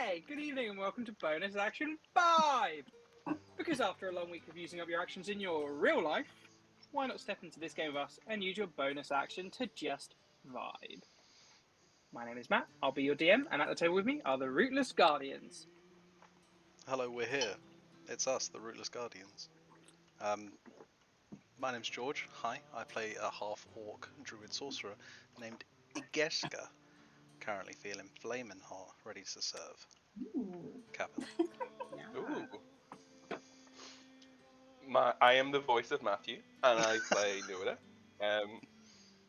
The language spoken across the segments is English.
Hey, good evening and welcome to Bonus Action 5! Because after a long week of using up your actions in your real life, why not step into this game with us and use your bonus action to just vibe? My name is Matt, I'll be your DM, and at the table with me are the Rootless Guardians. Hello, we're here. It's us, the Rootless Guardians. My name's George. Hi, I play a half-orc druid sorcerer named Igeshka. Currently feeling flamin' hot, ready to serve. Ooh. Captain. Ooh. I am the voice of Matthew, and I play Nuada.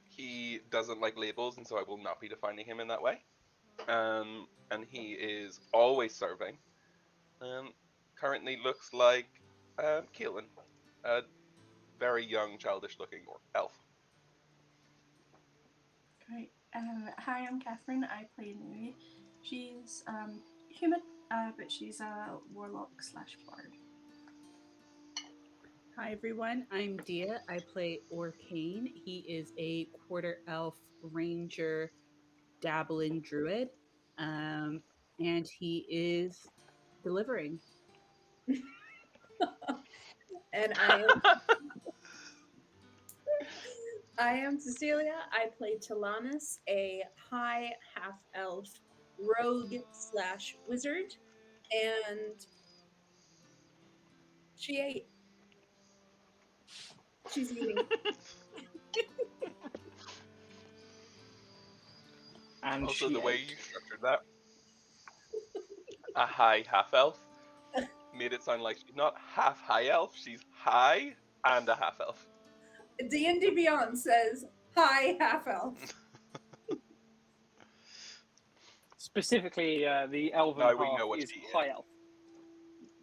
He doesn't like labels, and so I will not be defining him in that way. And he is always serving. Currently looks like Keelan, a very young, childish-looking elf. Great. Hi, I'm Catherine. I play Nui. She's human, but she's a warlock / bard. Hi everyone, I'm Dia. I play Orkane. He is a quarter elf ranger dabbling druid. And he is delivering. And I am Cecilia. I play Talanis, a high half-elf rogue / wizard, and she ate. She's eating. And Also, she the way ate. you structured that, a high half-elf, made it sound like she's not half high elf, she's high and a half-elf. D&D Beyond says high half-elf. Specifically, the elven Now we half know what is she is. high elf.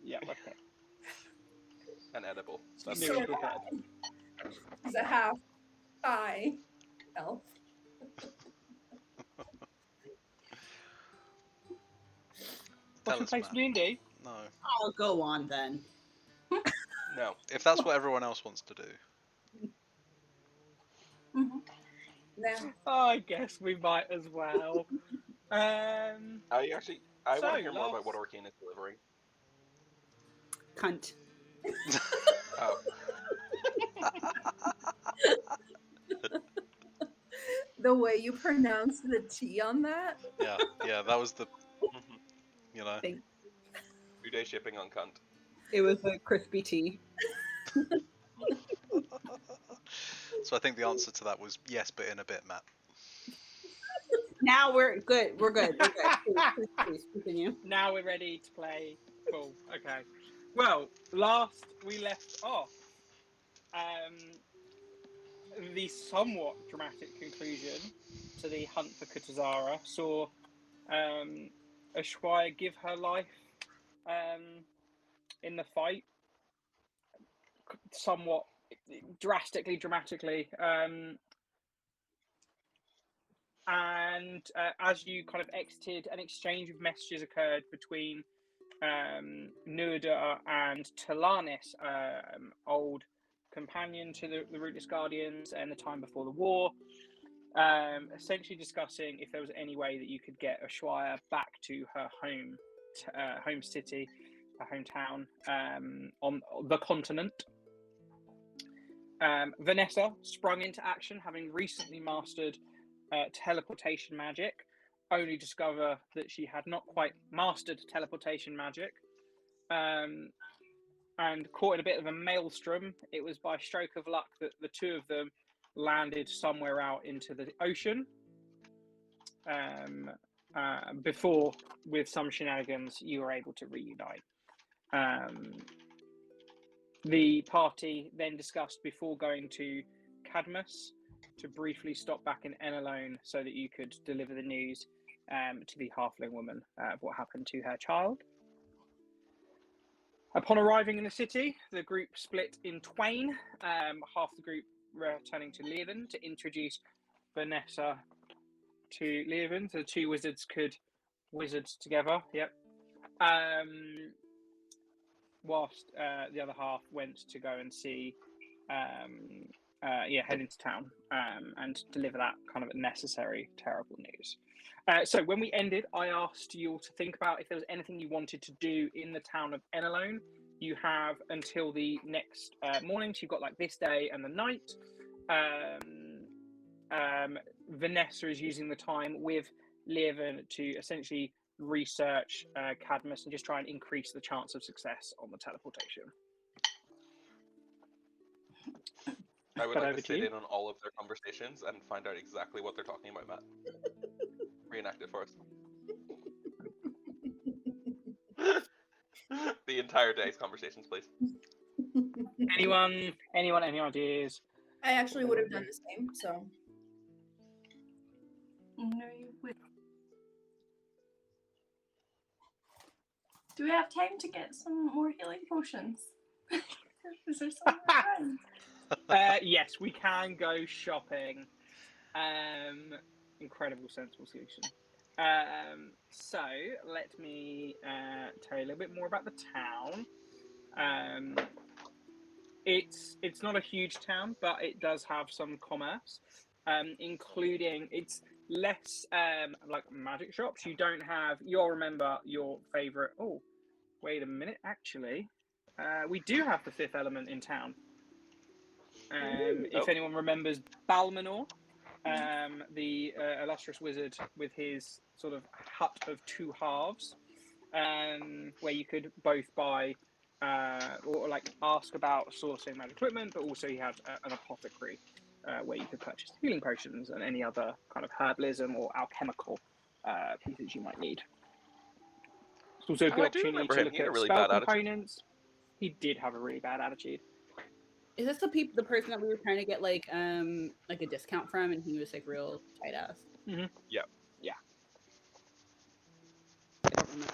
Yeah, okay. And edible. That's So really prepared. She's a half high elf. What's your place for D&D? No. I'll go on then. No. If that's what everyone else wants to do. Mm-hmm. Now, I guess we might as well. I want to hear more about what last- Orkane is delivering. Cunt. Oh. the way you pronounce the T on that. Yeah, that was the, Thank- 2-day shipping on cunt. It was a crispy tea. So I think the answer to that was yes, but in a bit, Matt. Now we're good. We're good. Please continue. Now we're ready to play. Cool. Okay. Well, last we left off, the somewhat dramatic conclusion to the hunt for Kutazara saw Ashwaya give her life in the fight, somewhat dramatically. And as you kind of exited, an exchange of messages occurred between Nuada and Talanis, old companion to the Rootless Guardians and the time before the war, essentially discussing if there was any way that you could get Ashwaya back to her home city, her hometown, on the continent. Vanessa sprung into action, having recently mastered teleportation magic, only discover that she had not quite mastered teleportation magic, and caught in a bit of a maelstrom. It was by stroke of luck that the two of them landed somewhere out into the ocean, before, with some shenanigans, you were able to reunite. The party then discussed before going to Cadmus to briefly stop back in Enalone so that you could deliver the news to the halfling woman of what happened to her child. Upon arriving in the city, the group split in twain, half the group returning to Leven to introduce Vanessa to Leven, so the two wizards could wizard together. Yep. Whilst the other half went to go and see head into town and deliver that kind of necessary, terrible news. So when we ended, I asked you all to think about if there was anything you wanted to do in the town of Enalone. You have until the next morning. So you've got like this day and the night. Vanessa is using the time with Lieven to essentially research Cadmus and just try and increase the chance of success on the teleportation. I would But like over to to sit you. in on all of their conversations and find out exactly what they're talking about, Matt. Reenact it for us. The entire day's conversations, please. Anyone? Any ideas? I actually would have done the same, so. No, you would. Do we have time to get some more healing potions? Is there some around? Yes, we can go shopping. Incredible, sensible solution. So let me tell you a little bit more about the town. It's not a huge town, but it does have some commerce, including it's less like magic shops. You don't have. You'll remember your favorite. Oh, wait a minute. Actually, we do have the fifth element in town. If anyone remembers Balmanor, the illustrious wizard with his sort of hut of two halves, where you could both buy or like ask about sourcing magic equipment, but also he had an apothecary where you could purchase healing potions and any other kind of herbalism or alchemical pieces you might need. It's also a good I do opportunity remember to him. look He had a at really spell bad attitude. components. He did have a really bad attitude. Is this the person that we were trying to get like a discount from, and he was like real tight ass? Mm-hmm. Yeah. Yeah. I don't remember.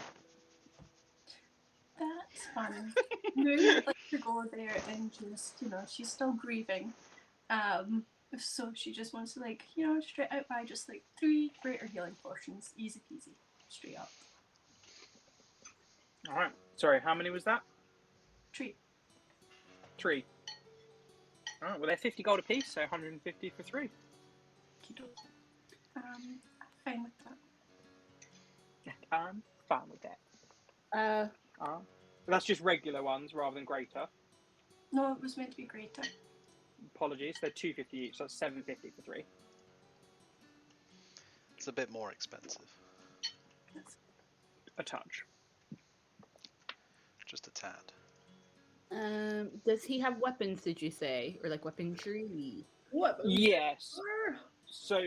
That's fun. Maybe would like to go there and just, she's still grieving. So she just wants to straight out buy just like 3 greater healing potions. Easy peasy. Straight up. Alright. Sorry, how many was that? 3. 3. Alright, well they're 50 gold apiece, so 150 for 3. I'm fine with that. I'm fine with that. That's just regular ones rather than greater. No, it was meant to be greater. Apologies, they're 250 each, so that's 750 for 3. It's a bit more expensive. A touch. Just a tad. Does he have weapons? Did you say, or like weaponry? What? Yes. So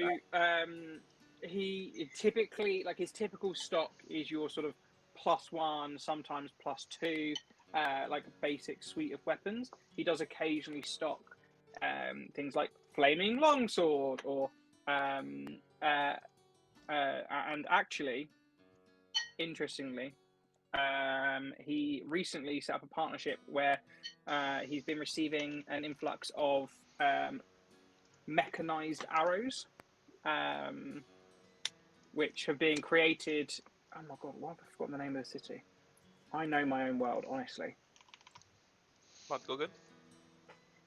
he typically, like his typical stock is your sort of +1, sometimes +2, like a basic suite of weapons. He does occasionally stock things like flaming longsword or and actually, interestingly, he recently set up a partnership where he's been receiving an influx of mechanized arrows, which have been created. Oh my god, why have I forgotten the name of the city? I know my own world, honestly. Not go good.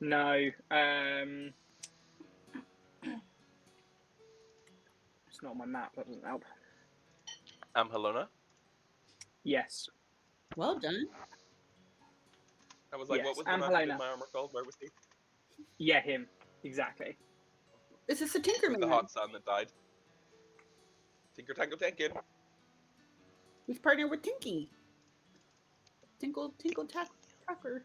No, it's not on my map. That doesn't help. Helena. Yes. Well done. I was like, Yes, what was the man who Helena. did my armor called? Where was he? Yeah, him. Exactly. Is this a With the Tinkerman? hot son that died. Tinker Tango Tankin. Who's partnered with Tinky? Tinkle Tracker.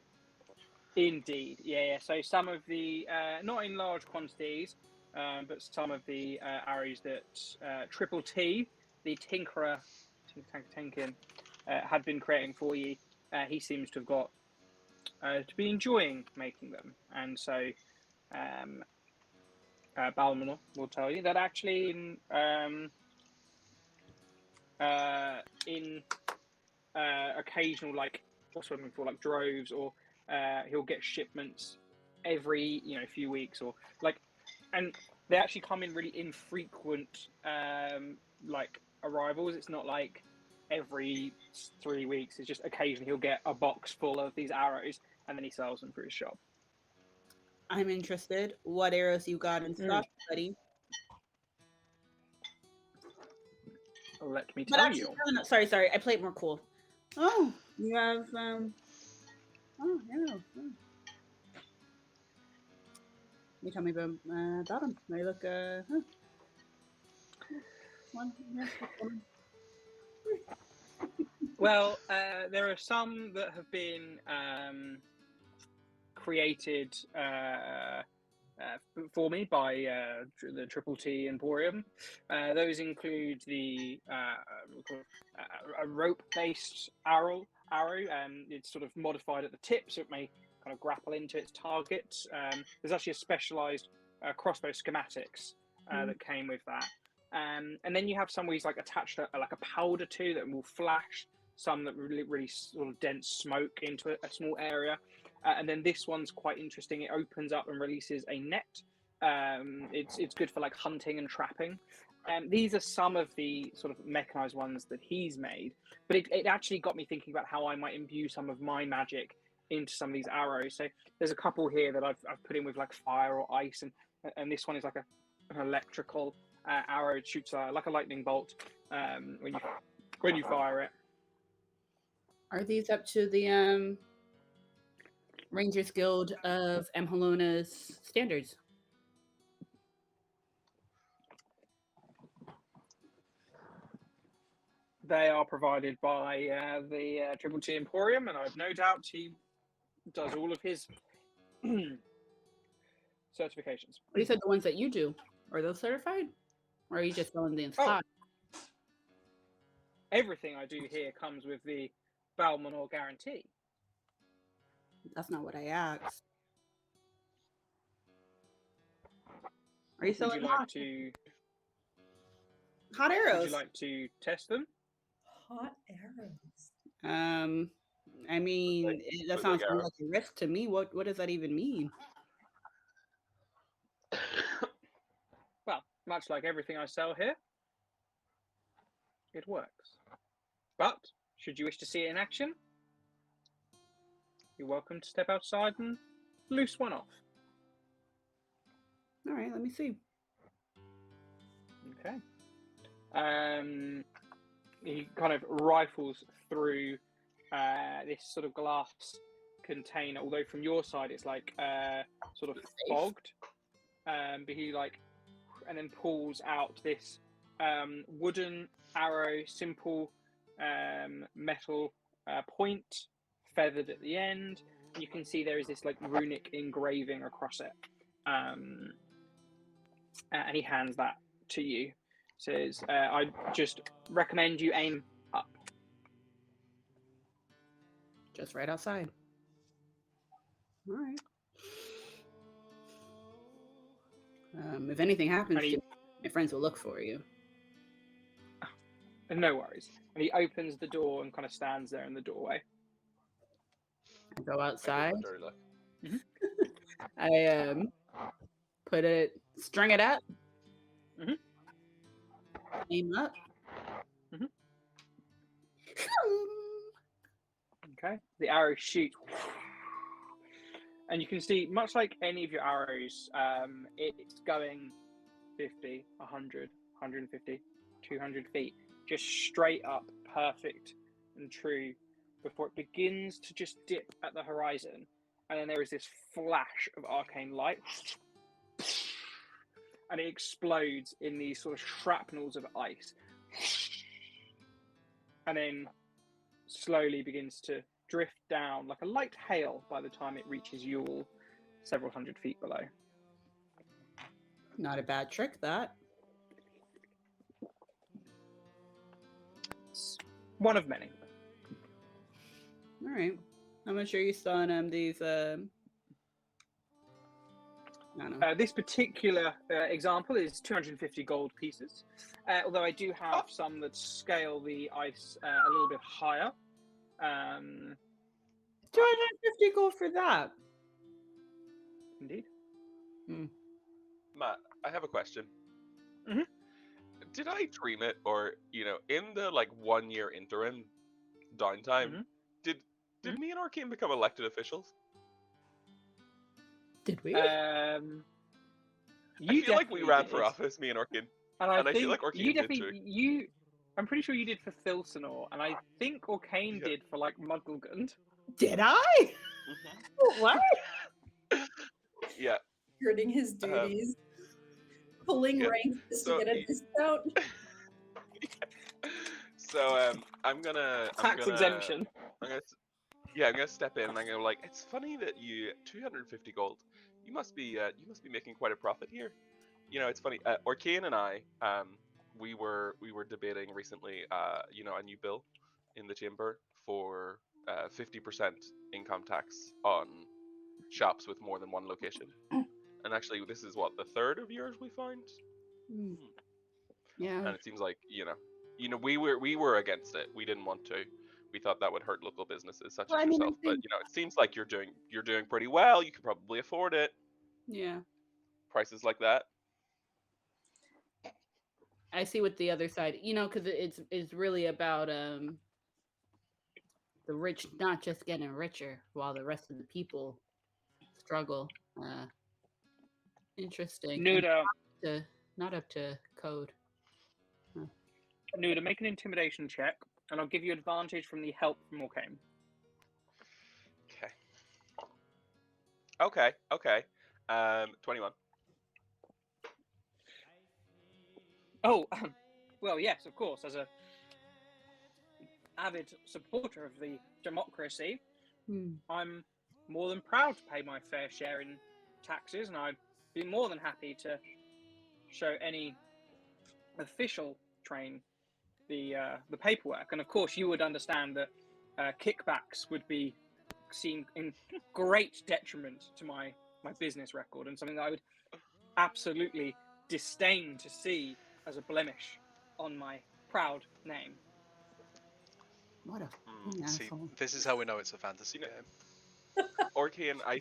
Indeed. Yeah. So some of the, not in large quantities, but some of the arrows that Triple T, the Tinkerer, Tinkin, had been creating for you, he seems to have got to be enjoying making them. And so Balmanor will tell you that actually in occasional, like, what's what I'm looking for, like droves, or he'll get shipments every few weeks, or like, and they actually come in really infrequent like arrivals. It's not like every 3 weeks. It's just occasionally he'll get a box full of these arrows and then he sells them through his shop. I'm interested. What arrows you got in stock, buddy? Let me But tell actually, you. no, sorry. I played more cool. Oh, you have Oh, yeah. You tell me about them. They look One, yeah, one. Well, there are some that have been created for me by the Triple T Emporium. Those include the a rope-based arrow. It's sort of modified at the tip, so it may kind of grapple into its target. There's actually a specialized crossbow schematics that came with that. And then you have some where he's like attached like a powder to that will flash. Some that really sort of dense smoke into a small area. And then this one's quite interesting. It opens up and releases a net. It's good for like hunting and trapping. These are some of the sort of mechanized ones that he's made. But it actually got me thinking about how I might imbue some of my magic into some of these arrows. So there's a couple here that I've put in with like fire or ice, and this one is like an electrical arrow. It shoots like a lightning bolt when you fire it. Are these up to the Rangers Guild of Amhalona's standards? They are provided by the Triple T Emporium, and I've no doubt he does all of his certifications. You said the ones that you do. Are those certified? Or are you just selling the inside? Everything I do here comes with the Balmanor guarantee. That's not what I asked. Are you selling hot arrows? Would you like to test them? Hot arrows. I mean, that sounds like a risk to me. What does that even mean? Well, much like everything I sell here, it works. But should you wish to see it in action, you're welcome to step outside and loose one off. All right, let me see. Okay. He kind of rifles through this sort of glass container, although from your side it's like sort of fogged. But he and then pulls out this wooden arrow, simple metal point, feathered at the end. You can see there is this like runic engraving across it. And he hands that to you. Says, I just recommend you aim up. Just right outside. All right. If anything happens to you, my friends will look for you. No worries. And he opens the door and kind of stands there in the doorway. I go outside. Mm-hmm. I string it up. Mm-hmm. Aim up. Mm-hmm. Okay. The arrow shoots. And you can see, much like any of your arrows, it's going 50, 100, 150, 200 feet, just straight up, perfect and true, before it begins to just dip at the horizon. And then there is this flash of arcane light. And it explodes in these sort of shrapnels of ice. And then slowly begins to drift down like a light hail by the time it reaches Yule, several hundred feet below. Not a bad trick, that. It's one of many. All right. How much are you selling these? I don't know. This particular example is 250 gold pieces, although I do have some that scale the ice a little bit higher. 250 gold for that. Indeed. Matt, I have a question. Mm-hmm. Did I dream it, or in the 1 year interim downtime, did me and Arcane become elected officials? Did we? You I feel like we definitely ran did. for office, me and Orkin. And I feel think like you Orkane did too. definitely I'm pretty sure you did for Thilsanor, and I think Orkane Yeah. did for like Mugglegund. Did I? What? Yeah. Skirting his duties, pulling yeah. rank just So- to get a discount. So I'm gonna Tax exemption. I'm gonna step in and I'm gonna like, it's funny that you 250 gold. You must be making quite a profit here. You know, it's funny. Orkane and I we were debating recently a new bill in the chamber for 50% income tax on shops with more than one location. And actually, this is what, the third of yours we find. Yeah. And it seems like we were against it. We didn't want to. We thought that would hurt local businesses such Well, as I mean, I yourself. But think- it seems like you're doing pretty well. You could probably afford it. Yeah. Prices like that. I see what the other side, because it's really about the rich not just getting richer while the rest of the people struggle. Interesting. And Nuda, not up to code. Nuda, make an intimidation check, and I'll give you advantage from the help from Orkane. Okay. 21. Oh, well, yes, of course. As a avid supporter of the democracy, I'm more than proud to pay my fair share in taxes, and I'd be more than happy to show any official train the paperwork. And of course, you would understand that kickbacks would be seen in great detriment to my business record, and something that I would absolutely disdain to see as a blemish on my proud name. What a See, asshole. this is how we know it's a fantasy game. Orkane, I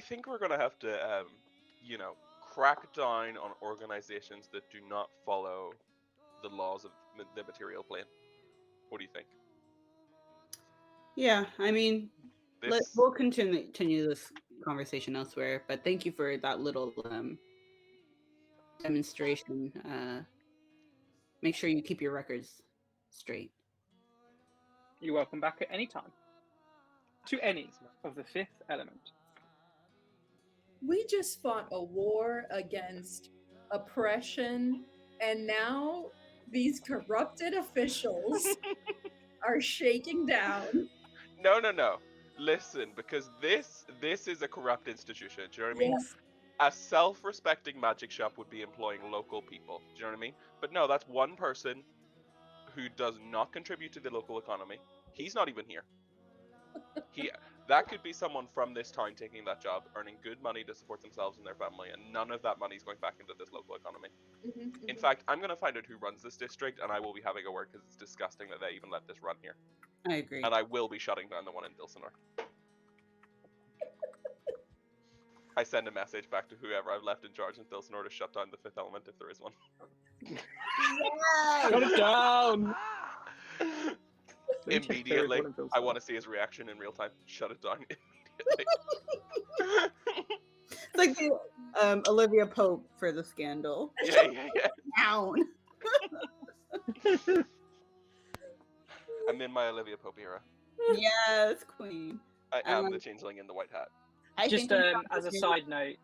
think we're gonna have to crack down on organizations that do not follow the laws of the material plane. What do you think? Yeah, I mean, This we'll continue this conversation elsewhere, but thank you for that little demonstration. Make sure you keep your records straight. You're welcome back at any time to any of the fifth element. We just fought a war against oppression, and now these corrupted officials are shaking down. No. Listen, because this is a corrupt institution. Do you know what I mean? Yes. A self-respecting magic shop would be employing local people. Do you know what I mean? But no, that's one person who does not contribute to the local economy. He's not even here. That could be someone from this town taking that job, earning good money to support themselves and their family, and none of that money is going back into this local economy. In fact, I'm going to find out who runs this district, and I will be having a word because it's disgusting that they even let this run here. I agree. And I will be shutting down the one in Dilsenor. I send a message back to whoever I've left in charge in Dilsenor to shut down the fifth element if there is one. Shut it down! Immediately, I want to see his reaction in real time. Shut it down immediately. It's like the Olivia Pope for the scandal. Yeah. Down. I'm in my Olivia Pope era. Yes, queen. I am the changeling in the white hat. Just as a side note,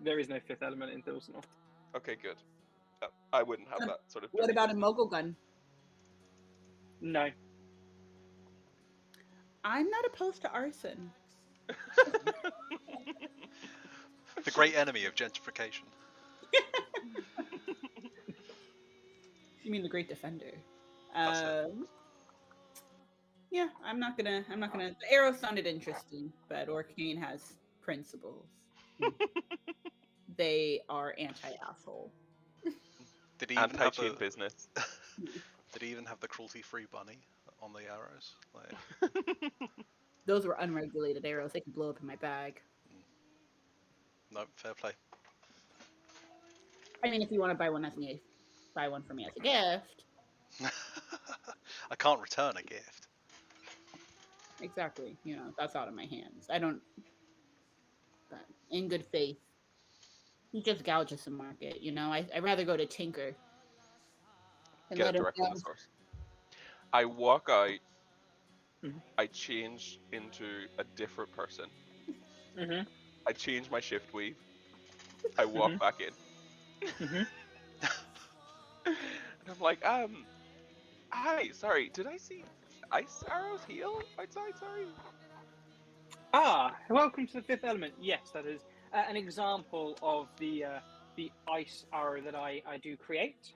there is no fifth element in Thilsanor. Okay, good. I wouldn't have that sort of. What about a mogul gun? No. I'm not opposed to arson. The great enemy of gentrification. You mean the great defender? That's it. Yeah, I'm not gonna. The arrow sounded interesting, but Orkane has principles. They are anti-asshole. Did he even have Anti-cheat the business. Did he even have the cruelty-free bunny on the arrows? Like, Those were unregulated arrows. They could blow up in my bag. no, fair play. I mean, if you want to buy one for me as a gift. I can't return a gift. exactly. You know, that's out of my hands. I don't. But in good faith, he just gouges the market. You know, I'd rather go to Tinker and Get let it him direct from the gouge. source. I walk out. Mhm. I change into a different person. Mhm. I change my shift weave. I walk Mhm. back in. Mhm. And I'm like, hi, sorry, did I see ice arrows heal outside? Sorry. Welcome to the Fifth Element. Yes, that is an example of the ice arrow that I do create.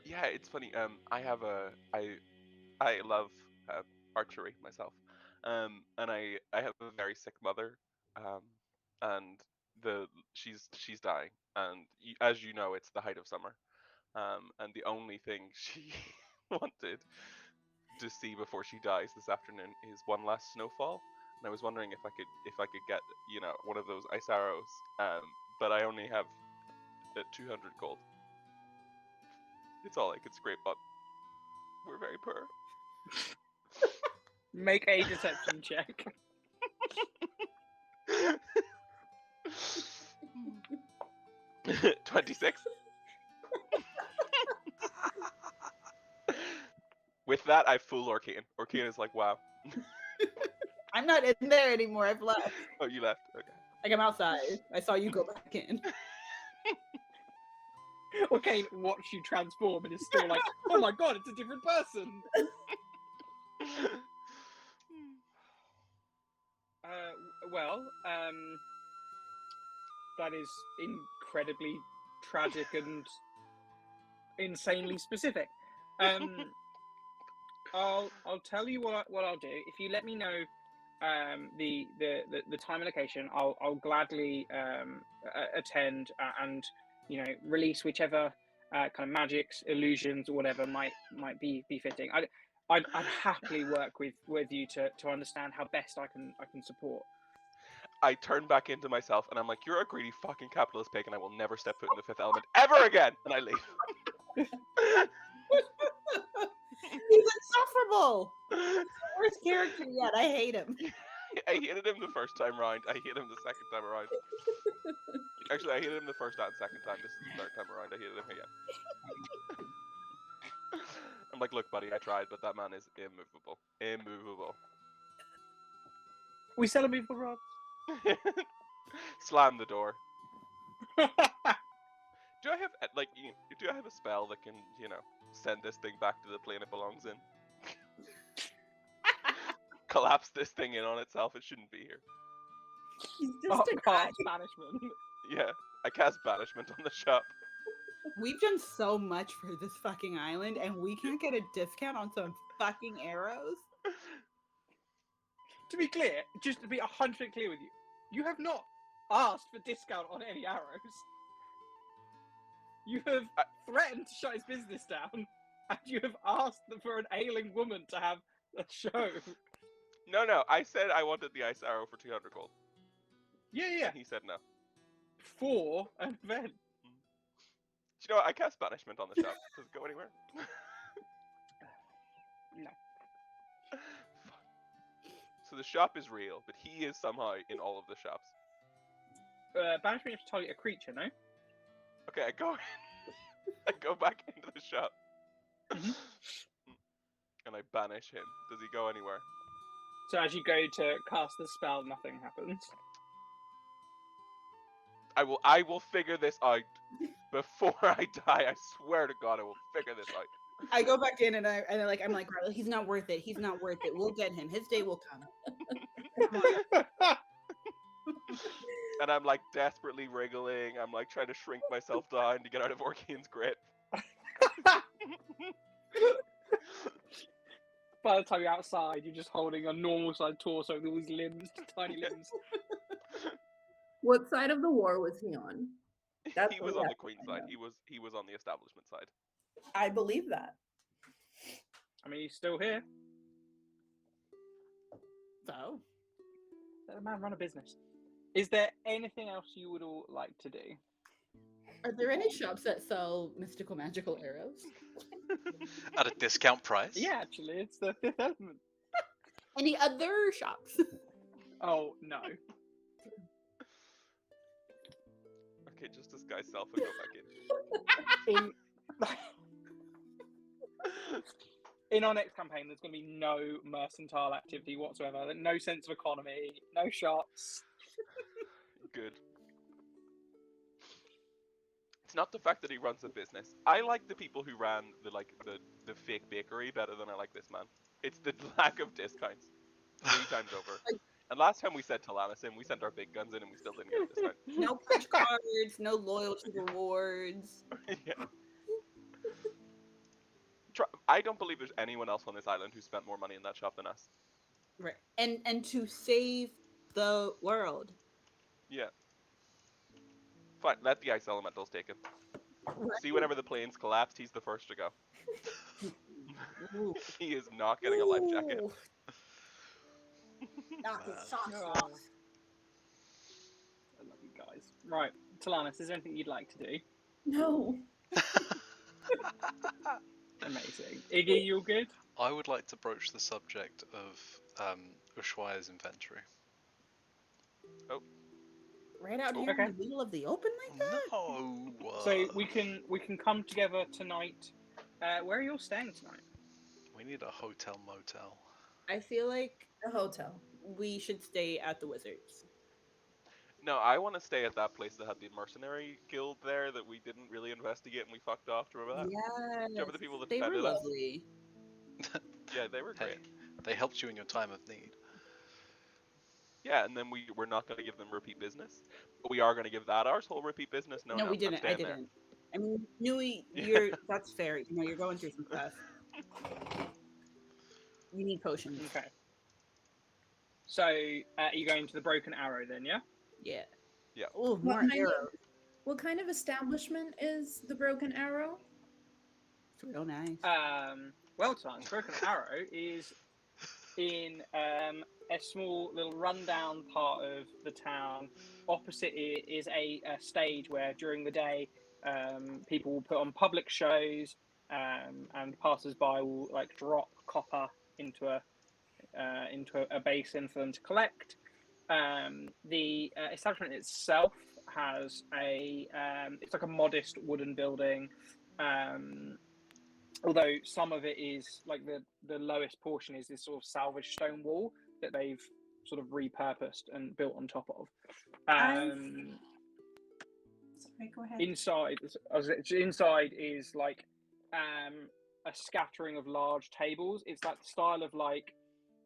Yeah, it's funny. I love archery myself. And I have a very sick mother. And she's dying. And as you know, it's the height of summer. And the only thing she wanted to see before she dies this afternoon is one last snowfall. And I was wondering if I could get one of those ice arrows. But I only have 200 gold. It's all I could scrape up. We're very poor. Make a deception check. 26. With that, I fool Orcane. Orcane is like, wow. I'm not in there anymore. I've left. Oh, you left. Okay. Like I'm outside. I saw you go back in. Okay, watch you transform and it's still like, oh my god, it's a different person. Well, that is incredibly tragic and insanely specific. I'll tell you what I'll do. If you let me know the time and location, I'll gladly attend and release whichever kind of magics, illusions, or whatever might be fitting. I'd happily work with you to understand how best I can support. I turn back into myself and I'm like, you're a greedy fucking capitalist pig and I will never step foot in the Fifth Element ever again. And I leave. He's insufferable. Worst character yet. I hate him. I hated him the first time round. I hate him the second time around. Actually, I hated him the first and second time. This is the third time around. I hated him again. I'm like, look, buddy, I tried, but that man is immovable. Immovable. We sell movable rods. Slam the door. Do I have do I have a spell that can send this thing back to the plane it belongs in? Collapse this thing in on itself. It shouldn't be here. He's just a guy. Cast banishment. Yeah, I cast banishment on the shop. We've done so much for this fucking island, and we can't get a discount on some fucking arrows. To be clear, just to be 100% clear with you, you have not asked for discount on any arrows. You have threatened to shut his business down, and you have asked for an ailing woman to have a show. No, I said I wanted the ice arrow for 200 gold. Yeah. And he said no. For an event. Do you know what? I cast banishment on the shop. Does it go anywhere? No. So the shop is real, but he is somehow in all of the shops. Banishment, you have to target a creature, no? Okay, I go back into the shop. Mhm. And I banish him. Does he go anywhere? So as you go to cast the spell, nothing happens. I will figure this out before I die. I swear to God, I will figure this out. I go back in and I'm like, Riley, he's not worth it. He's not worth it. We'll get him. His day will come. And I'm like desperately wriggling. I'm like trying to shrink myself down to get out of Orcane's grip. By the time you're outside, you're just holding a normal sized torso with all these limbs, tiny limbs. What side of the war was he on? That's He was what on we the have Queen to side. find out. He was on the establishment side. I believe that. I mean, he's still here. So, Let a man run a business. Is there anything else you would all like to do? are there any shops that sell mystical magical arrows? At a discount price? Yeah, actually, it's the Fifth Element. Any other shops? Oh no. Okay, just disguise self and go back in. In in our next campaign, there's going to be no mercantile activity whatsoever. No sense of economy. No shops. Good. It's not the fact that he runs a business. I like the people who ran the fake bakery better than I like this man. It's the lack of discounts. 3 times over. And last time we sent Talanis in, we sent our big guns in and we still didn't get a discount. No punch cards, no loyalty rewards. Yeah. I don't believe there's anyone else on this island who spent more money in that shop than us. Right. And to save the world. Yeah. Fine, let the ice elementals take him. See, whenever the planes collapsed, he's the first to go. Ooh. He is not getting a life jacket. Ooh. Knock his socks Oh. off. I love you guys. Right, Talanis, is there anything you'd like to do? No. Amazing. Iggy, you all good? I would like to broach the subject of Ushuaia's inventory. Right out here Okay. in the middle of the open like that? No. So we can come together tonight. Where are you all staying tonight? We need a hotel motel. I feel like A hotel. we should stay at the Wizards. No, I want to stay at that place that had the mercenary guild there that we didn't really investigate and we fucked off. Do you remember that? Yes. Remember the people that They were defended us? lovely. Yeah, they were Hey, great. they helped you in your time of need. Yeah, and then we're not going to give them repeat business. But we are going to give that ours whole repeat business. No, we I'm didn't. I staying there. didn't. I mean, Nui, Yeah. that's fair. You know, you're going through some stuff. You need potions. Okay. So are you going to the Broken Arrow then? Yeah. Yeah. Yeah. Oh, What more kind of- arrows. What kind of establishment is the Broken Arrow? It's real nice. Well, Talanis, Broken Arrow is in a small little rundown part of the town. Opposite it is a stage where during the day people will put on public shows and passers-by will like drop copper into a basin for them to collect. The establishment itself has it's like a modest wooden building. Although some of it is like the lowest portion is this sort of salvaged stone wall that they've sort of repurposed and built on top of. Sorry, go ahead. Inside is like a scattering of large tables. It's that style of like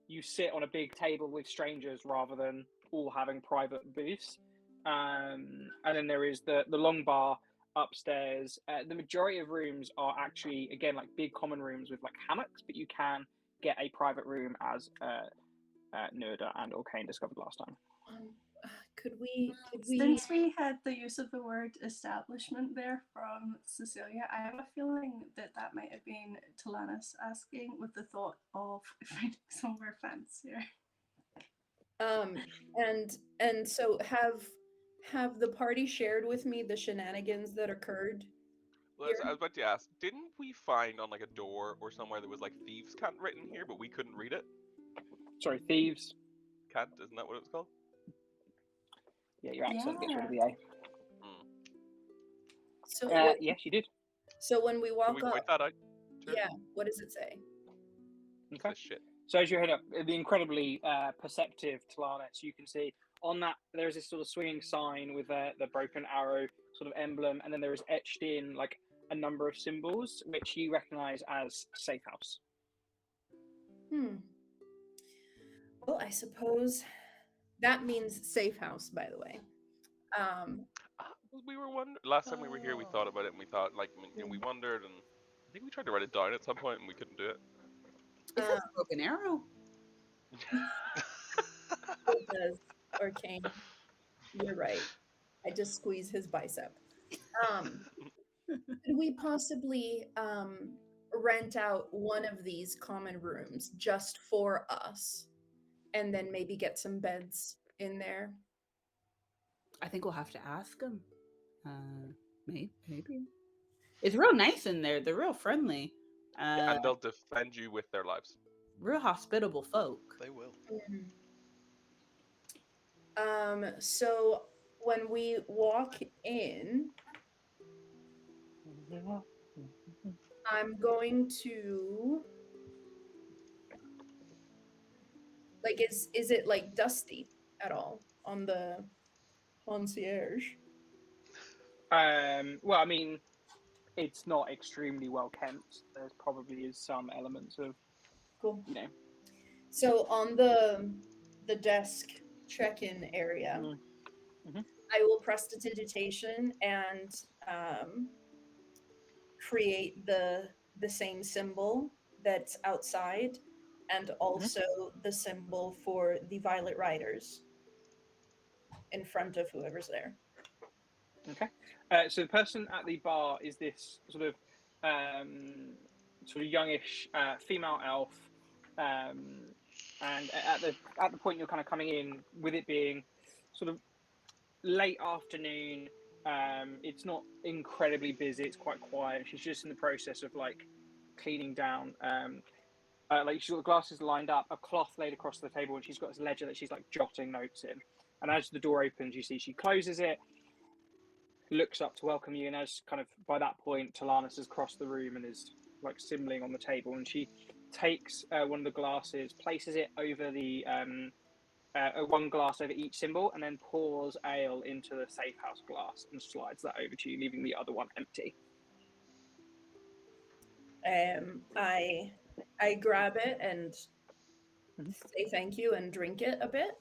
you sit on a big table with strangers rather than all having private booths. And then there is the long bar upstairs. The majority of rooms are actually again like big common rooms with like hammocks, but you can get a private room as Nerda and Orkane discovered last time. Could we? Since we had the use of the word establishment there from Cecilia, I have a feeling that might have been Talanis asking with the thought of finding somewhere fancier. And so have the party shared with me the shenanigans that occurred? Well, I was about to ask, didn't we find on like a door or somewhere that was like thieves' cant written here, but we couldn't read it? Sorry, thieves. Cant, isn't that what it was called? Yeah, your accent gets rid of the Yeah. A. So Yes, you did. so when we Can walk we up, point that out? yeah, what does it say? Okay. This shit. So as you head up, the incredibly perceptive Talanis, you can see on that there's this sort of swinging sign with the broken arrow sort of emblem, and then there is etched in like a number of symbols which you recognise as safe house. Well, I suppose that means safe house, by the way. We were wondering last time we were here. We thought about it and we thought like we wondered, and I think we tried to write it down at some point and we couldn't do it. It says broken arrow. It does, Arcane. You're right. I just squeeze his bicep. Could we possibly rent out one of these common rooms just for us, and then maybe get some beds in there? I think we'll have to ask them. Maybe. It's real nice in there. They're real friendly. And they'll defend you with their lives. real hospitable folk. They will. So when we walk in, I'm going to like is it like dusty at all on the concierge? Well, I mean, it's not extremely well kept. There's probably is some elements of, Cool. you know. So on the desk check-in area, Mhm. I will prestidigitation and create the same symbol that's outside, and also the symbol for the Violet Riders in front of whoever's there. Okay. So the person at the bar is this sort of youngish female elf, and at the point you're kind of coming in, with it being sort of late afternoon, it's not incredibly busy. It's quite quiet. She's just in the process of like cleaning down. Like she's got the glasses lined up, a cloth laid across the table, and she's got this ledger that she's like jotting notes in. And as the door opens, you see she closes it, looks up to welcome you, and as kind of by that point, Talanis has crossed the room and is like symboling on the table, and she takes one of the glasses, places it over the one glass over each symbol, and then pours ale into the safe house glass and slides that over to you, leaving the other one empty. I grab it and Mhm. say thank you and drink it a bit,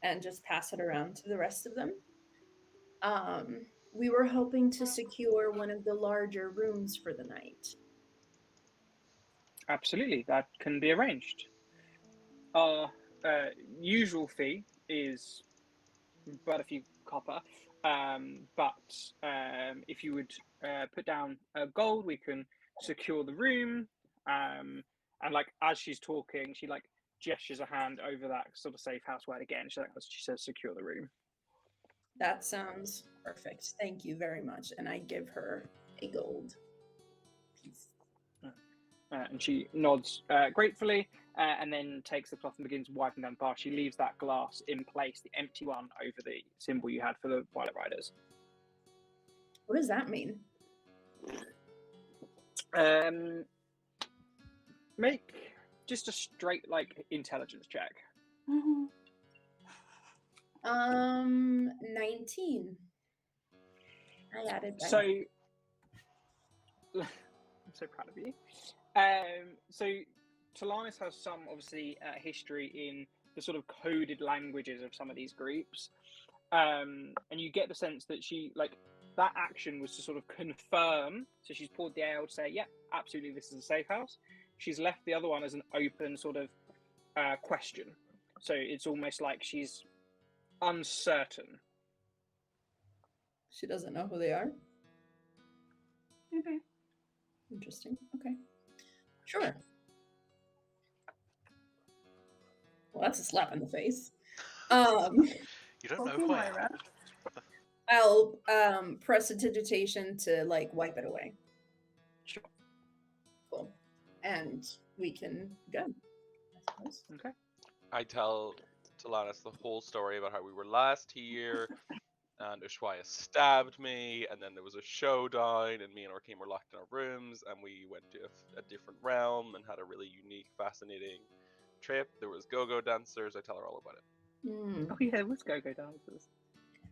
and just pass it around to the rest of them. We were hoping to secure one of the larger rooms for the night. Absolutely, that can be arranged. Our usual fee is but a few copper, but if you would put down gold, we can secure the room. And like as she's talking, she like gestures a hand over that sort of safe house word again. She says, "Secure the room." That sounds perfect. Thank you very much. And I give her a gold piece. And she nods gratefully, and then takes the cloth and begins wiping down the bar. She leaves that glass in place, the empty one, over the symbol you had for the Violet Riders. What does that mean? Make just a straight like intelligence check. 19. I added that. So I'm so proud of you. So Talanis has some obviously history in the sort of coded languages of some of these groups, and you get the sense that she like that action was to sort of confirm. So she's poured the ale to say, "Yeah, absolutely, this is a safe house." She's left the other one as an open sort of question. So it's almost like she's uncertain. She doesn't know who they are. Maybe. Interesting. Okay. Sure. Well, that's a slap in the face. You don't know Okay, who I am. Moira. I'll prestidigitation to like wipe it away. Sure. Cool. And we can go, I suppose. Okay. I tell Talanis the whole story about how we were last here, and Ushuaia stabbed me, and then there was a showdown, and me and Orkane were locked in our rooms, and we went to a different realm and had a really unique, fascinating trip. There was go-go dancers. I tell her all about it. Oh yeah, it was go-go dancers.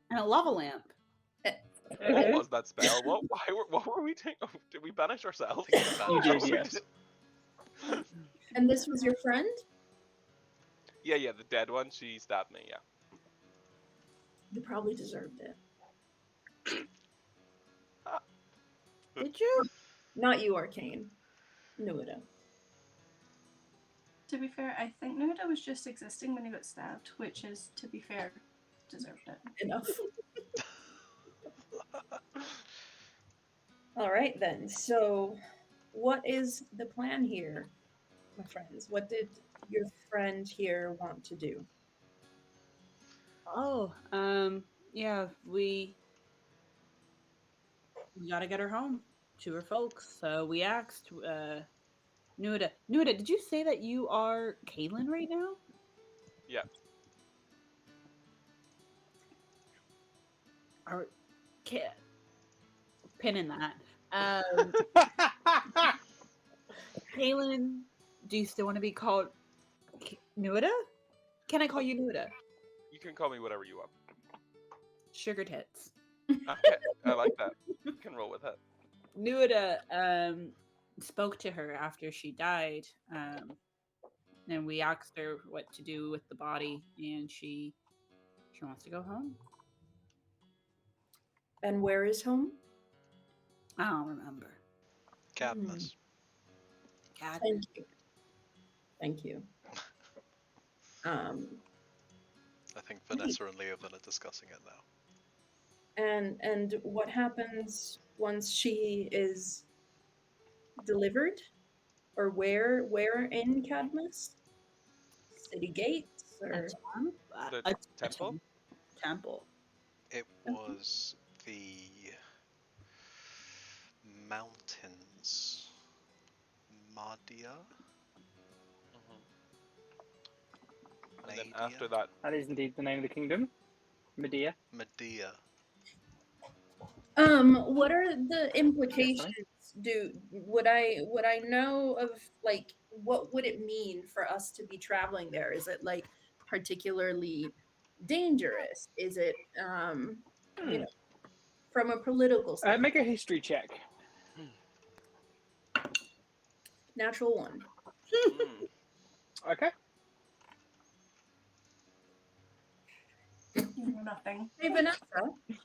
And a lava lamp. What was that spell? What were we doing? Oh, did we banish ourselves? You did, yes. And this was your friend? Yeah, the dead one. She stabbed me. Yeah. You probably deserved it. Did you? Not you, Arcane. Nuida. To be fair, I think Nuda was just existing when he got stabbed, which is, to be fair, deserved it. Enough. All right, then. So, what is the plan here, my friends? What did your friend here want to do? Oh, yeah, we gotta get her home to her folks. So we asked, Nuda, did you say that you are Kaylin right now? Yeah. Or pin in that. Kaylin, do you still want to be called Nuda? Can I call you Nuda? You can call me whatever you want. Sugar tits. Okay, I like that. You can roll with it. Nuda spoke to her after she died, and we asked her what to do with the body, and she wants to go home. And where is home? I don't remember. Cadmus. God. Thank you. Thank you. I think Vanessa and Leovan are discussing it now. And what happens once she is delivered? Or where in Cadmus? City gates or The temple? Temple. It was the mountains. Madia? Mhm. And then Nadia? after that, That is indeed the name of the kingdom. Medea. Medea. what are the implications? Would I know of, like, what would it mean for us to be traveling there? Is it like particularly dangerous? Is it you know, from a political standpoint? Make a history check. Natural one. Okay. You know nothing. Hey Vanessa,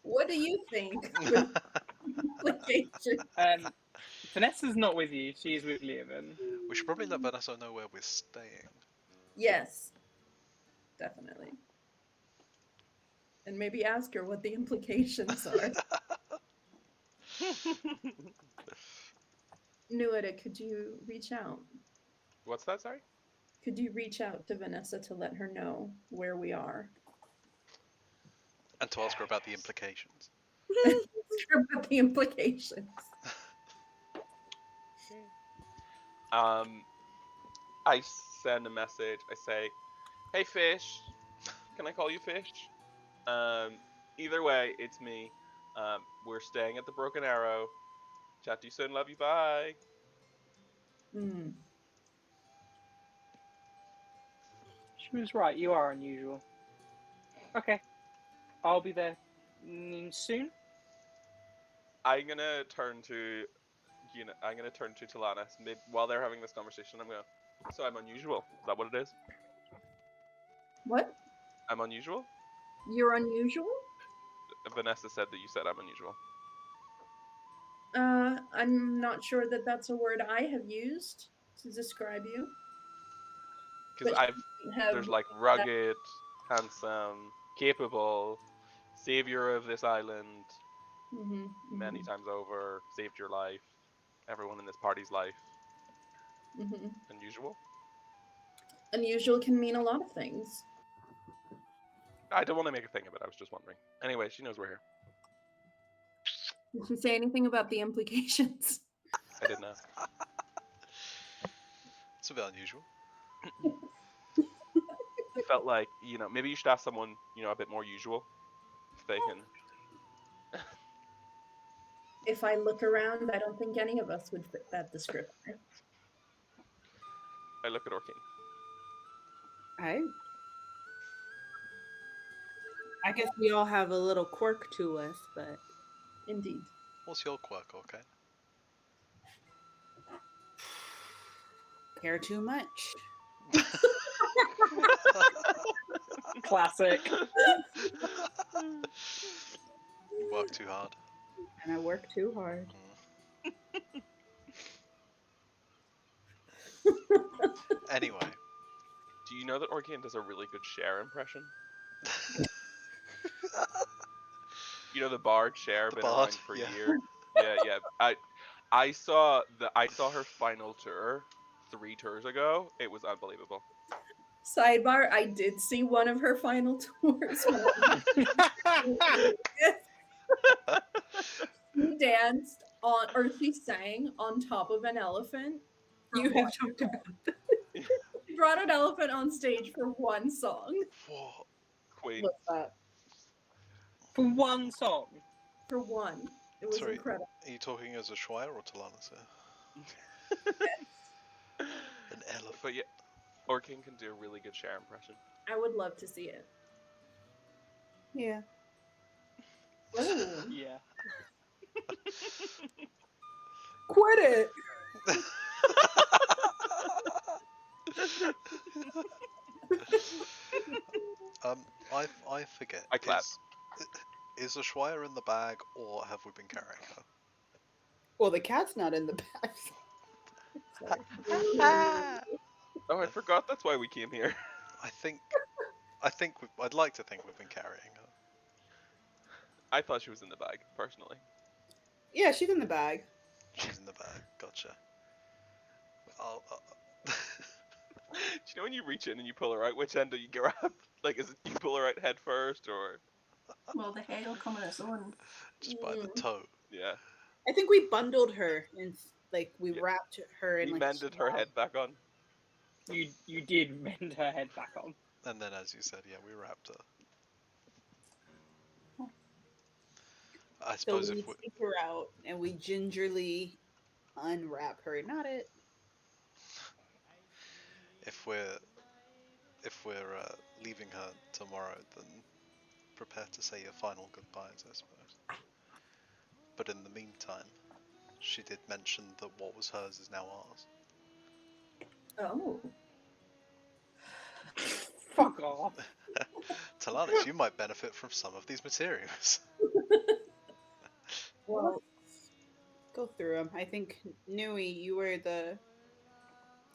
what do you think would implications? Vanessa's not with you. She's with Leovan. We should probably let Vanessa know where we're staying. Yes, definitely. And maybe ask her what the implications are. Nuada, could you reach out? what's that? Sorry. Could you reach out to Vanessa to let her know where we are? And to ask her about the implications. About the implications. I send a message. I say, "Hey, fish. Can I call you fish?" Either way, it's me. We're staying at the Broken Arrow. Chat to you soon. Love you. Bye. Mm. She was right. You are unusual. Okay. I'll be there soon. I'm gonna turn to, I'm gonna turn to Talanis while they're having this conversation. I'm gonna. So I'm unusual. Is that what it is? What? I'm unusual. You're unusual? Vanessa said that you said I'm unusual. I'm not sure that that's a word I have used to describe you. Because there's like rugged, handsome, capable, savior of this island, many times over, saved your life, everyone in this party's life. Unusual? Unusual can mean a lot of things. I don't want to make a thing of it. I was just wondering. Anyway, she knows we're here. Did she say anything about the implications? I didn't know. It's a bit unusual. I felt like, maybe you should ask someone, a bit more usual. If they can. If I look around, I don't think any of us would fit that description. I look at Orkin. I guess we all have a little quirk to us, but Indeed. What's your quirk, okay? care too much. Classic. You work too hard. And I work too hard. Anyway. Do you know that Orkin does a really good Cher impression? The Bard Cher, been around for years. Yeah. I saw her final tour 3 tours ago. It was unbelievable. Sidebar, I did see one of her final tours. She danced on, or she sang on top of an elephant, You have talked about that. We brought an elephant on stage for one song. What? Queen. What's that? For one song. For one. It was Sorry, incredible. are you talking as a Shwire or Talanis here? An elephant. But yeah, Orkin can do a really good Cher impression. I would love to see it. Yeah. Oh. Yeah. Quit it! I forget. I clap. Is a Shwire in the bag, or have we been carrying her? Well, the cat's not in the bag. Sorry. Oh, I forgot that's why we came here. I'd like to think we've been carrying her. I thought she was in the bag, personally. Yeah, she's in the bag. She's in the bag. Gotcha. I'll, Do you know when you reach in and you pull her out, which end do you grab? Like, is it you pull her out head first, or Well, the head will come on its own. just by the toe. yeah? I think we bundled her and we Yeah. wrapped her in We like mended her head back on. You did mend her head back on. And then, as you said, yeah, we wrapped her. I So suppose we if we, take her out and we gingerly unwrap her. Not it. if we're leaving her tomorrow, then prepare to say your final goodbyes, I suppose. But in the meantime, she did mention that what was hers is now ours. Oh. Fuck off. Talanis, you might benefit from some of these materials. Well, Go through them. I think Nui, you were the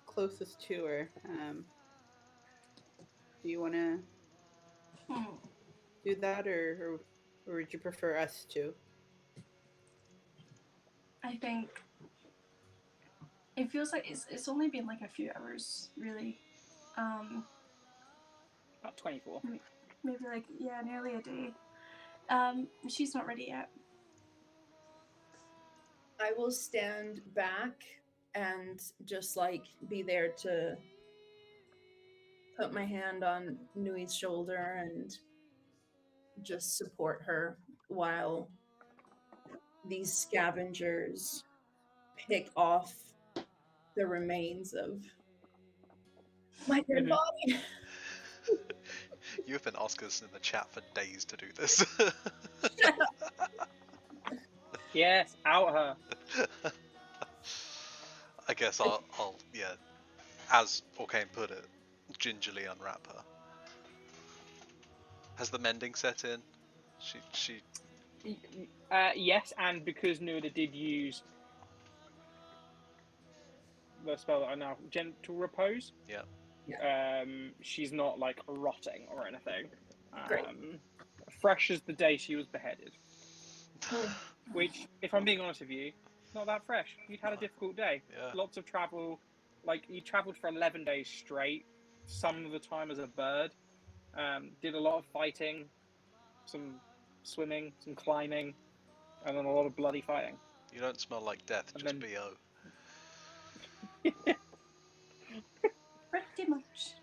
closest to her. Do you want to do that, or would you prefer us to? I think it feels like it's only been like a few hours, really. About 24. Maybe like nearly a day. She's not ready yet. I will stand back and just be there to put my hand on Nui's shoulder and just support her while these scavengers pick off the remains of my dead body. You have been asking us in the chat for days to do this. Yes, out her. I guess I'll yeah, as Orkane put it, gingerly unwrap her. Has the mending set in? She Yes, and because Nuda did use the spell that I now gentle repose. Yeah. She's not like rotting or anything. Great. Fresh as the day she was beheaded. Which, if I'm being honest with you, not that fresh. You'd had a difficult day. Yeah. Lots of travel. Like, you travelled for 11 days straight, some of the time as a bird. Did a lot of fighting, some swimming, some climbing, and then a lot of bloody fighting. You don't smell like death, And just then- BO. Pretty much.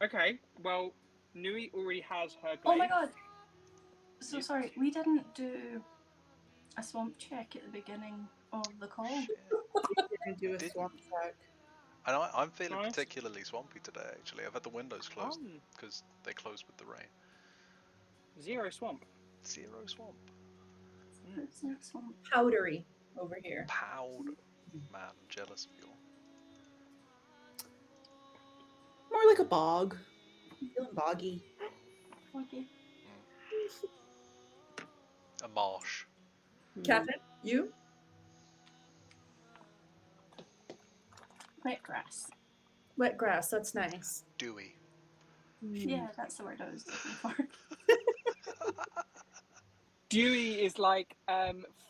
Okay, well, Nui already has her glaive. Oh my god. So You- sorry, we didn't do a swamp check at the beginning of the call. And do a Did- swamp check. And I'm feeling Nice. particularly swampy today, actually. I've had the windows closed Oh, because they closed with the rain. 0 swamp. 0 swamp. It's not swamp. Powdery over here. Powder. Man, I'm jealous of you all. More like a bog. I'm feeling boggy. Okay. A marsh. Captain, you? Wet grass. Wet grass, that's nice. Dewy. Yeah, that's the word I was looking for. Dewy is like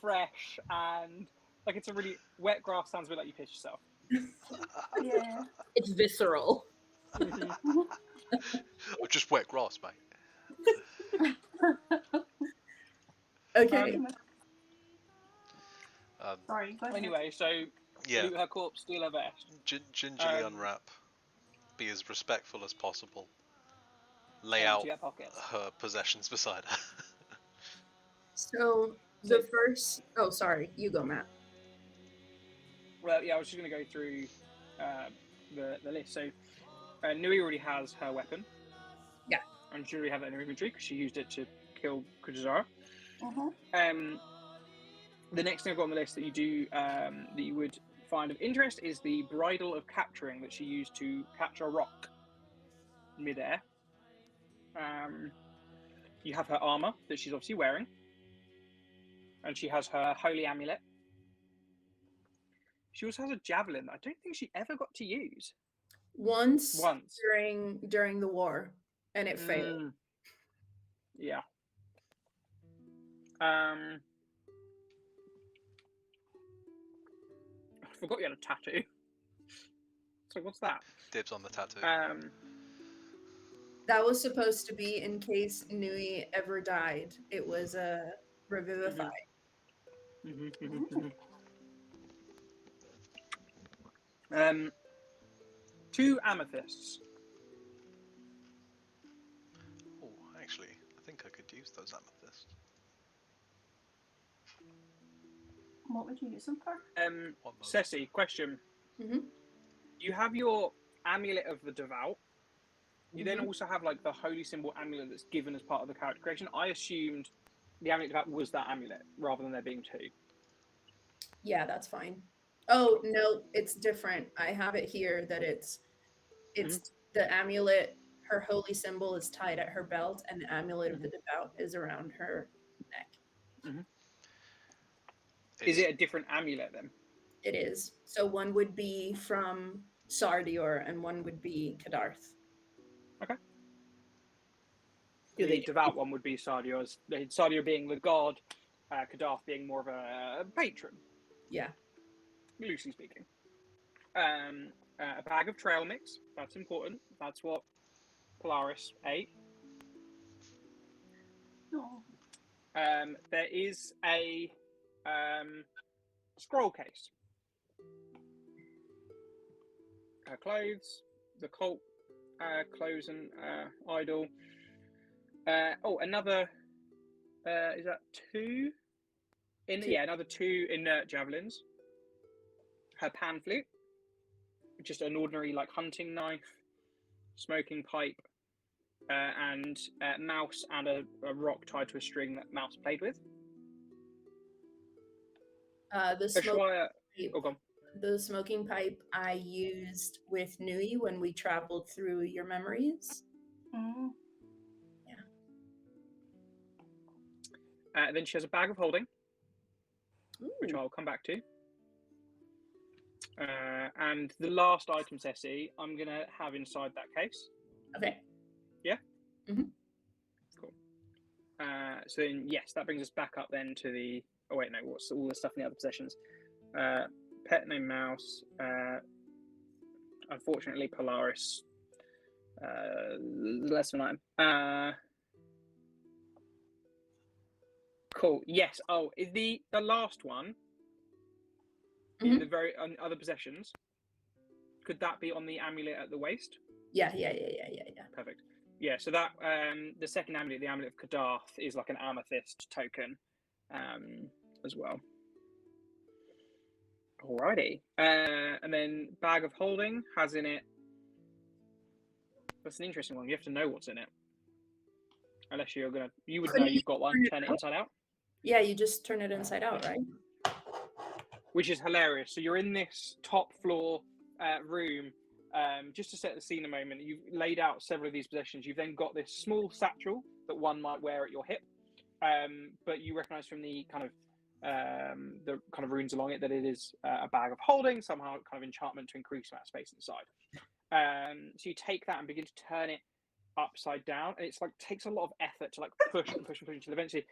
fresh and like it's a really wet grass sounds a bit like you piss yourself. Yeah. It's visceral. Or just wet grass, mate. Okay. Um, Sorry, go ahead. Anyway, so Yeah, loot her corpse, steal her vest. gingerly Um, unwrap. Be as respectful as possible. Lay empty out her pockets. her possessions beside her. So the first. Oh, sorry. You go, Matt. Well, yeah, I was just going to go through the list. So, Nui already has her weapon. Yeah. And she already had that in her inventory because she used it to kill Kujizara. Mm-hmm. The next thing I've got on the list that you do that you would find of interest is the bridle of capturing that she used to capture a rock midair. You have her armor that she's obviously wearing, and she has her holy amulet. She also has a javelin that I don't think she ever got to use. Once Once. during the war, and it failed. Yeah. I forgot you had a tattoo. So what's that? Dibs on the tattoo. That was supposed to be in case Nui ever died. It was a revivify. Two amethysts. Oh, actually, I think I could use those amethysts. What would you use them for? One moment. Ceci, question. Mhm. You have your amulet of the devout. You then also have like the holy symbol amulet that's given as part of the character creation. I assumed the amulet of devout was that amulet rather than there being two. Yeah, that's fine. Oh no, it's different. I have it here that it's the amulet. Her holy symbol is tied at her belt, and the amulet of the devout is around her neck. Is it a different amulet then? It is. So one would be from Sardior, and one would be Kadarth. Okay. The devout one would be Sardior's. Sardior being the god, Kadarth being more of a patron. Yeah. Loosely speaking. A bag of trail mix. That's important. That's what Polaris ate. No. There is a scroll case. Her clothes, the cult clothes and idol. Another. Is that two? Another two inert javelins. Her pan flute, just an ordinary like hunting knife, smoking pipe, and mouse and a rock tied to a string that mouse played with. The smoking pipe I used with Nui when we traveled through your memories. Yeah. Then she has a bag of holding, which I'll come back to. And the last item, Ceci, I'm going to have inside that case. Okay. Yeah? Mm-hmm. Cool. So then, yes, that brings us back up then to the... Oh, wait, no, what's all the stuff in the other possessions? Pet named Mouse. Unfortunately, Polaris. Less of an item. Cool. Yes. Oh, is the last one in the very other possessions? Could that be on the amulet at the waist? Yeah. Perfect. Yeah. So that the second amulet, the amulet of Kadarth, is like an amethyst token, as well. Alrighty. And then bag of holding has in it. That's an interesting one. You have to know what's in it. Unless you would know you've got one. Turn it inside out. Yeah, you just turn it inside out, right? Which is hilarious. So you're in this top floor room. Just to set the scene a moment, you've laid out several of these possessions. You've then got this small satchel that one might wear at your hip, but you recognise from the kind of runes along it that it is a bag of holding, somehow kind of enchantment to increase that space inside. So you take that and begin to turn it upside down, and it's like takes a lot of effort to like push until eventually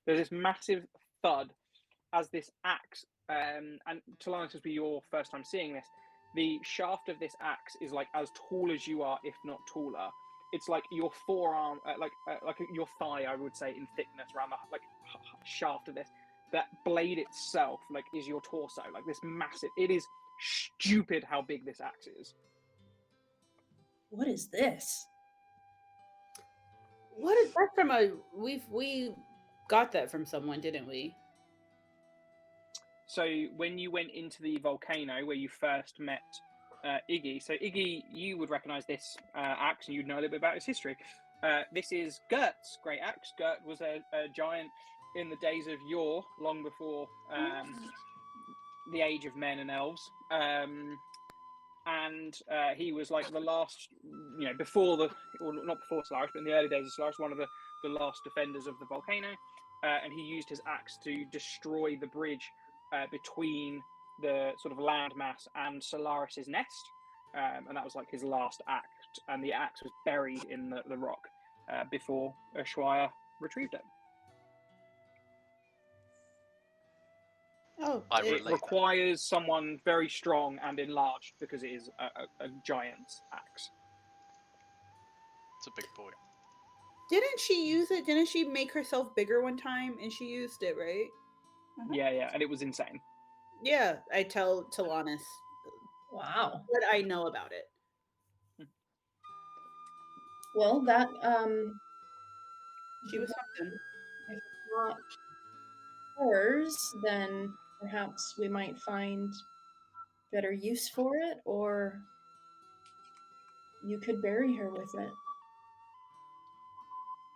there's this massive thud as this axe, and Talanis will be your first time seeing this. The shaft of this axe is like as tall as you are, if not taller. It's like your forearm, like your thigh, I would say, in thickness around the shaft of this. that blade itself, like, is your torso, like this massive. It is stupid how big this axe is. What is this? What is that from a? We got that from someone, didn't we? So when you went into the volcano where you first met Iggy, so Iggy, you would recognize this axe and you'd know a little bit about its history. This is Gert's great axe. Gert was a giant in the days of yore, long before the age of men and elves. And he was like the last, before the, or not before Solaris, but in the early days of Solaris, one of the last defenders of the volcano. And he used his axe to destroy the bridge between the sort of landmass and Solaris's nest. And that was like his last act. And the axe was buried in the rock before Ushuaia retrieved it. Oh, It requires someone very strong and enlarged because it is a giant's axe. It's a big boy. didn't she use it? Didn't she make herself bigger one time and she used it, right? Yeah, and it was insane. Yeah, I tell Talanis Wow. what I know about it. Well, that She was something. if it's not hers, then perhaps we might find better use for it, or you could bury her with it.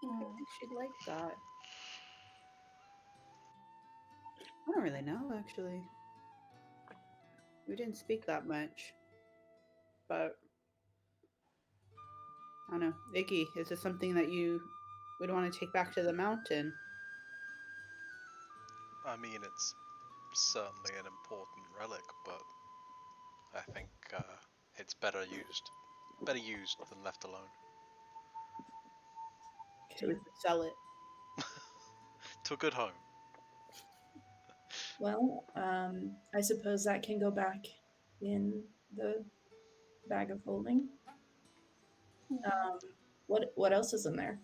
I think she'd like that. I don't really know, actually. We didn't speak that much. But I don't know. Iggy, is this something that you would want to take back to the mountain? I mean, it's certainly an important relic, but I think it's better used than left alone. So we could sell it. To a good home. Well, I suppose that can go back in the bag of holding. What else is in there?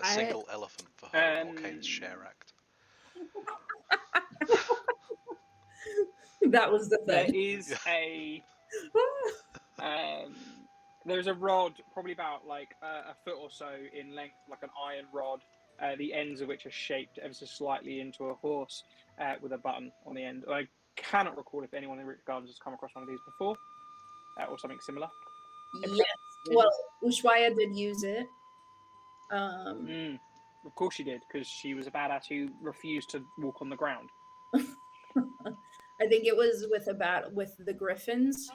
A single elephant for her Orcane's share act. That was the There thing. is there's a rod, probably about like a foot or so in length, like an iron rod, the ends of which are shaped ever so slightly into a horse with a button on the end. I cannot recall if anyone in Rick Gardens has come across one of these before or something similar. Yes. Well, Ushuaia did use it. Of course she did, because she was a badass who refused to walk on the ground. I think it was with the griffins.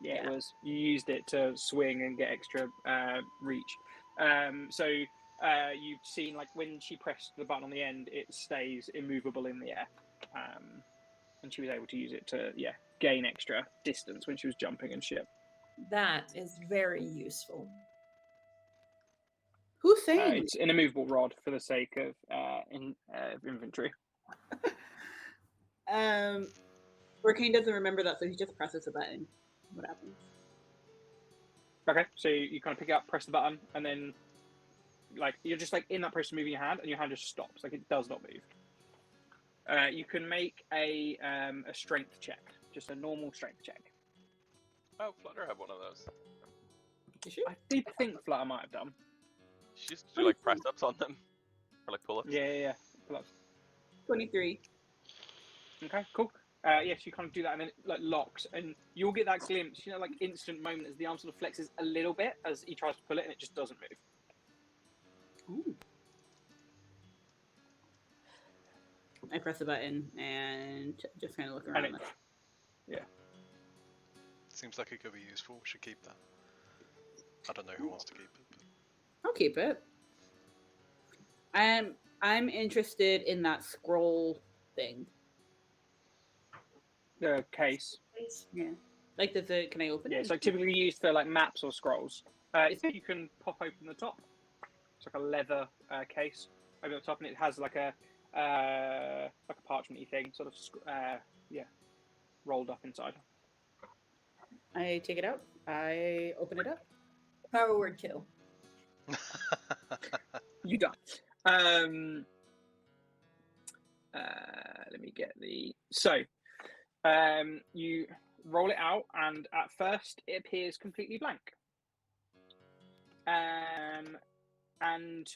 Yeah, it was. You used it to swing and get extra reach. So you've seen, like, when she pressed the button on the end, it stays immovable in the air. And she was able to use it to, gain extra distance when she was jumping and shit. That is very useful. Who's saying It's an immovable rod for the sake of inventory. Orcane doesn't remember that, so he just presses a button. What happens? Okay, so you kind of pick it up, press the button, and then like you're just like in that process of moving your hand, and your hand just stops, like it does not move. You can make a strength check, just a normal strength check. Oh, Flutter had one of those. Did she? I did think Flutter might have done. She used to do like press ups on them, or like pull ups. Yeah. Pull-ups. 23. Okay, cool. Yes, you kind of do that, and then it like locks, and you'll get that glimpse, like instant moment as the arm sort of flexes a little bit as he tries to pull it, and it just doesn't move. Ooh. I press the button and just kind of look around. Seems like it could be useful. We should keep that. I don't know who wants to keep it. But... I'll keep it. I'm interested in that scroll thing. The case. Yeah. Like, can I open it? Yeah, it's like typically used for like maps or scrolls. You can pop open the top. It's like a leather case over the top, and it has like a parchment-y thing, sort of rolled up inside. I take it out. I open it up. Power word kill. You done. let me get the you roll it out, and at first it appears completely blank. And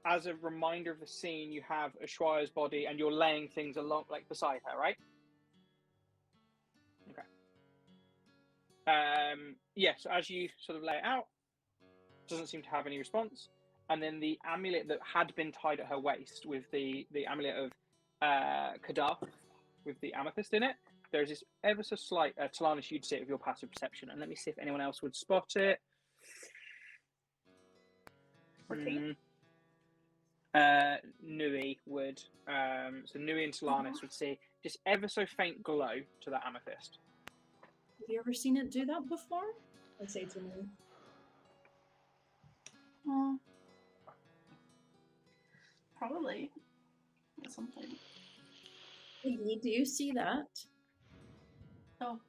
as a reminder of the scene, you have Ashwaya's body, and you're laying things along, like beside her, right? Okay. Yes, as you sort of lay it out, doesn't seem to have any response. And then the amulet that had been tied at her waist, with the amulet of Kadar, with the amethyst in it, there's this ever so slight, Talanis, you'd see it with your passive perception, and let me see if anyone else would spot it. Arcane? Nui would. So Nui and Talanis would see just ever so faint glow to that amethyst. Have you ever seen it do that before? I say to me. Probably. At some point. Iggy, do you see that? Oh.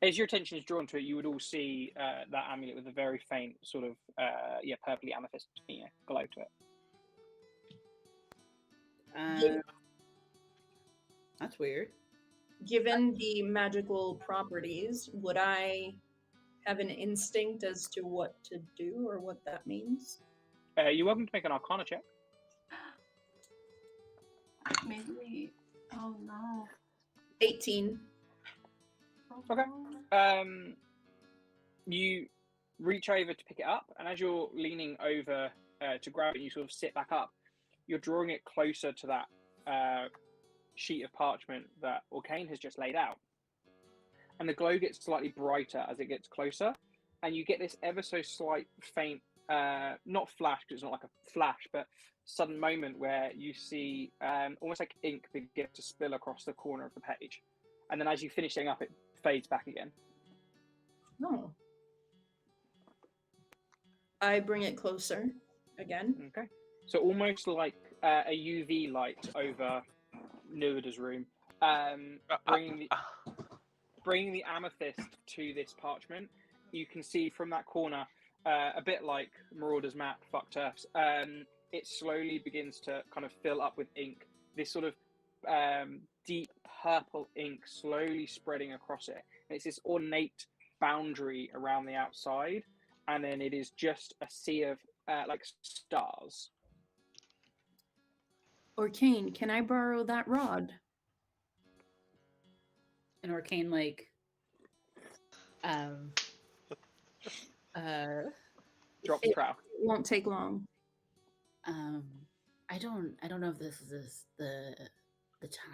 As your attention is drawn to it, you would all see that amulet with a very faint sort of purpley amethyst glow to it. That's weird. Given the magical properties, would I have an instinct as to what to do or what that means? You're welcome to make an Arcana check. Maybe. Oh no. 18. Okay. You reach over to pick it up, and as you're leaning over to grab it, you sort of sit back up. You're drawing it closer to that sheet of parchment that Arcane has just laid out. And the glow gets slightly brighter as it gets closer, and you get this ever so slight faint, not flash, because it's not like a flash, but sudden moment where you see almost like ink begin to spill across the corner of the page. And then as you finish setting up, it fades back again. Oh. I bring it closer again. Okay. So almost like a UV light over Nuida's room, bringing the amethyst to this parchment. You can see from that corner, a bit like Marauder's map, Fucked Earths, it slowly begins to kind of fill up with ink. This sort of deep purple ink slowly spreading across it. And it's this ornate boundary around the outside, and then it is just a sea of like stars. Arcane, can I borrow that rod? And Arcane Drop the trowel. It won't take long. I don't know if this is the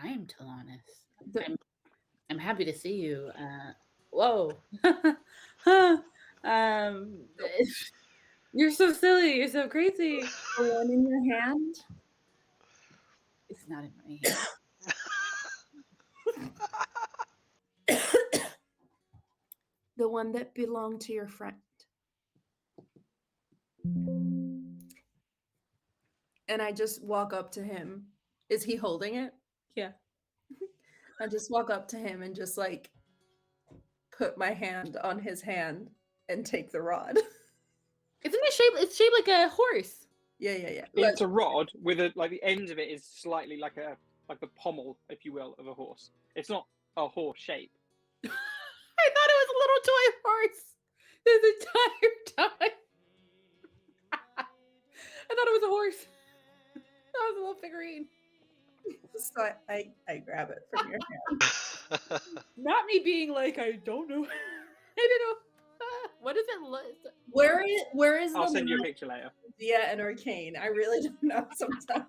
time, Talanis. I'm happy to see you. Whoa. You're so silly. You're so crazy. The one in your hand? It's not in my hand. The one that belonged to your friend. And I just walk up to him. Is he holding it? Yeah. I just walk up to him and just like put my hand on his hand and take the rod. Isn't it shaped? It's shaped like a horse. Yeah. It's a rod with a the end of it is slightly like the pommel, if you will, of a horse. It's not a horse shape. I thought it was a little toy horse this entire time. I thought it was a horse. That was a little figurine. So I grab it from your hand. Not me being like, I don't know. I don't know. What does it look? Where is I'll the send you a picture later. Yeah, and Arcane. I really don't know sometimes.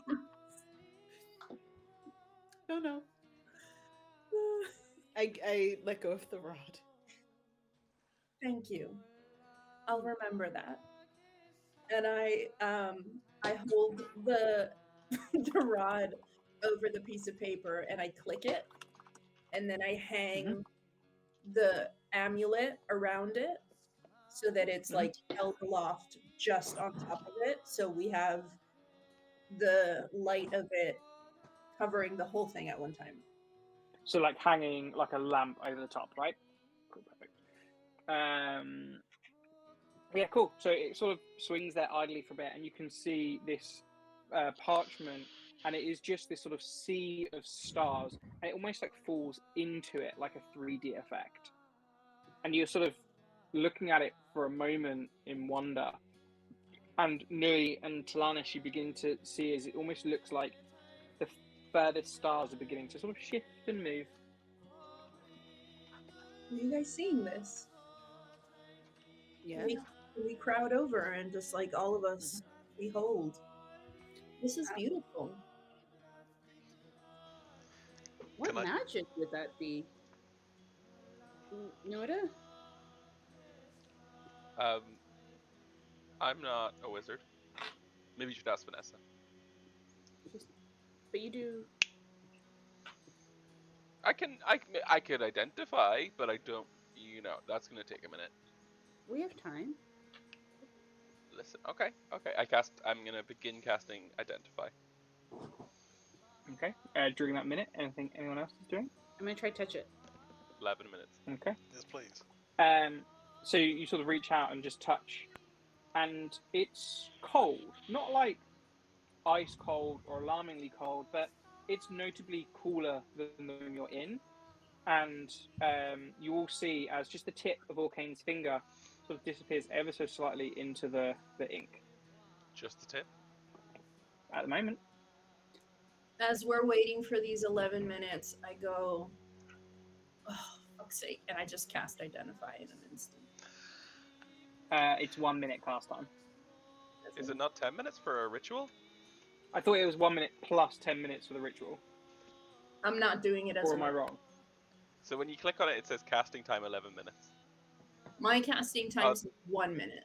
Don't know. I let go of the rod. Thank you. I'll remember that. And I hold the the rod over the piece of paper and I click it, and then I hang the amulet around it so that it's like held aloft just on top of it, so we have the light of it covering the whole thing at one time. So like hanging like a lamp over the top, right? Cool, perfect. Yeah, cool. So it sort of swings there idly for a bit, and you can see this parchment and it is just this sort of sea of stars, and it almost like falls into it like a 3D effect. And you're sort of looking at it for a moment in wonder. And Nui and Talanis, you begin to see as it almost looks like the furthest stars are beginning to sort of shift and move. Are you guys seeing this? Yeah. We crowd over and just like all of us behold. This is beautiful. What Can I- magic would that be? Noda? I'm not a wizard. Maybe you should ask Vanessa. But you do. I could identify, but I don't. You know, that's gonna take a minute. We have time. Listen, okay. I'm gonna begin casting identify. Okay. During that minute, anything anyone else is doing? I'm gonna try touch it. 11 minutes. Okay. Yes, please. So you sort of reach out and just touch, and it's cold. Not like ice cold or alarmingly cold, but it's notably cooler than the room you're in. And you all see as just the tip of Orkane's finger sort of disappears ever so slightly into the ink Just the tip. at the moment. As we're waiting for these 11 minutes, I go, oh, fuck's sake, and I just cast Identify in an instant. It's 1 minute cast time. Is it not 10 minutes for a ritual? I thought it was 1 minute plus 10 minutes for the ritual. I'm not doing it as Or a am I wrong? So when you click on it, it says casting time 11 minutes. My casting time is 1 minute.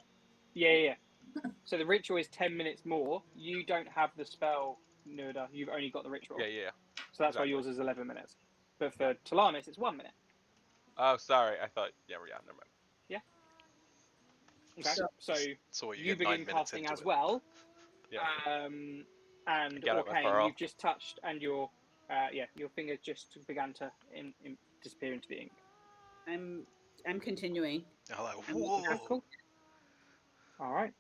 Yeah. So the ritual is 10 minutes more. You don't have the spell, Nuda. You've only got the ritual. Yeah. So that's why exactly. yours is 11 minutes. But for Talanis, it's 1 minute. Oh, sorry. I thought. Yeah, never mind. Okay. So what you you get 9 begin minutes casting into as it. well. Yeah. And Get out my Orkane, furrow. you've just touched, and your finger just began to disappear into the ink. I'm continuing. I'm like, I'm whoa. Okay, cool. All right.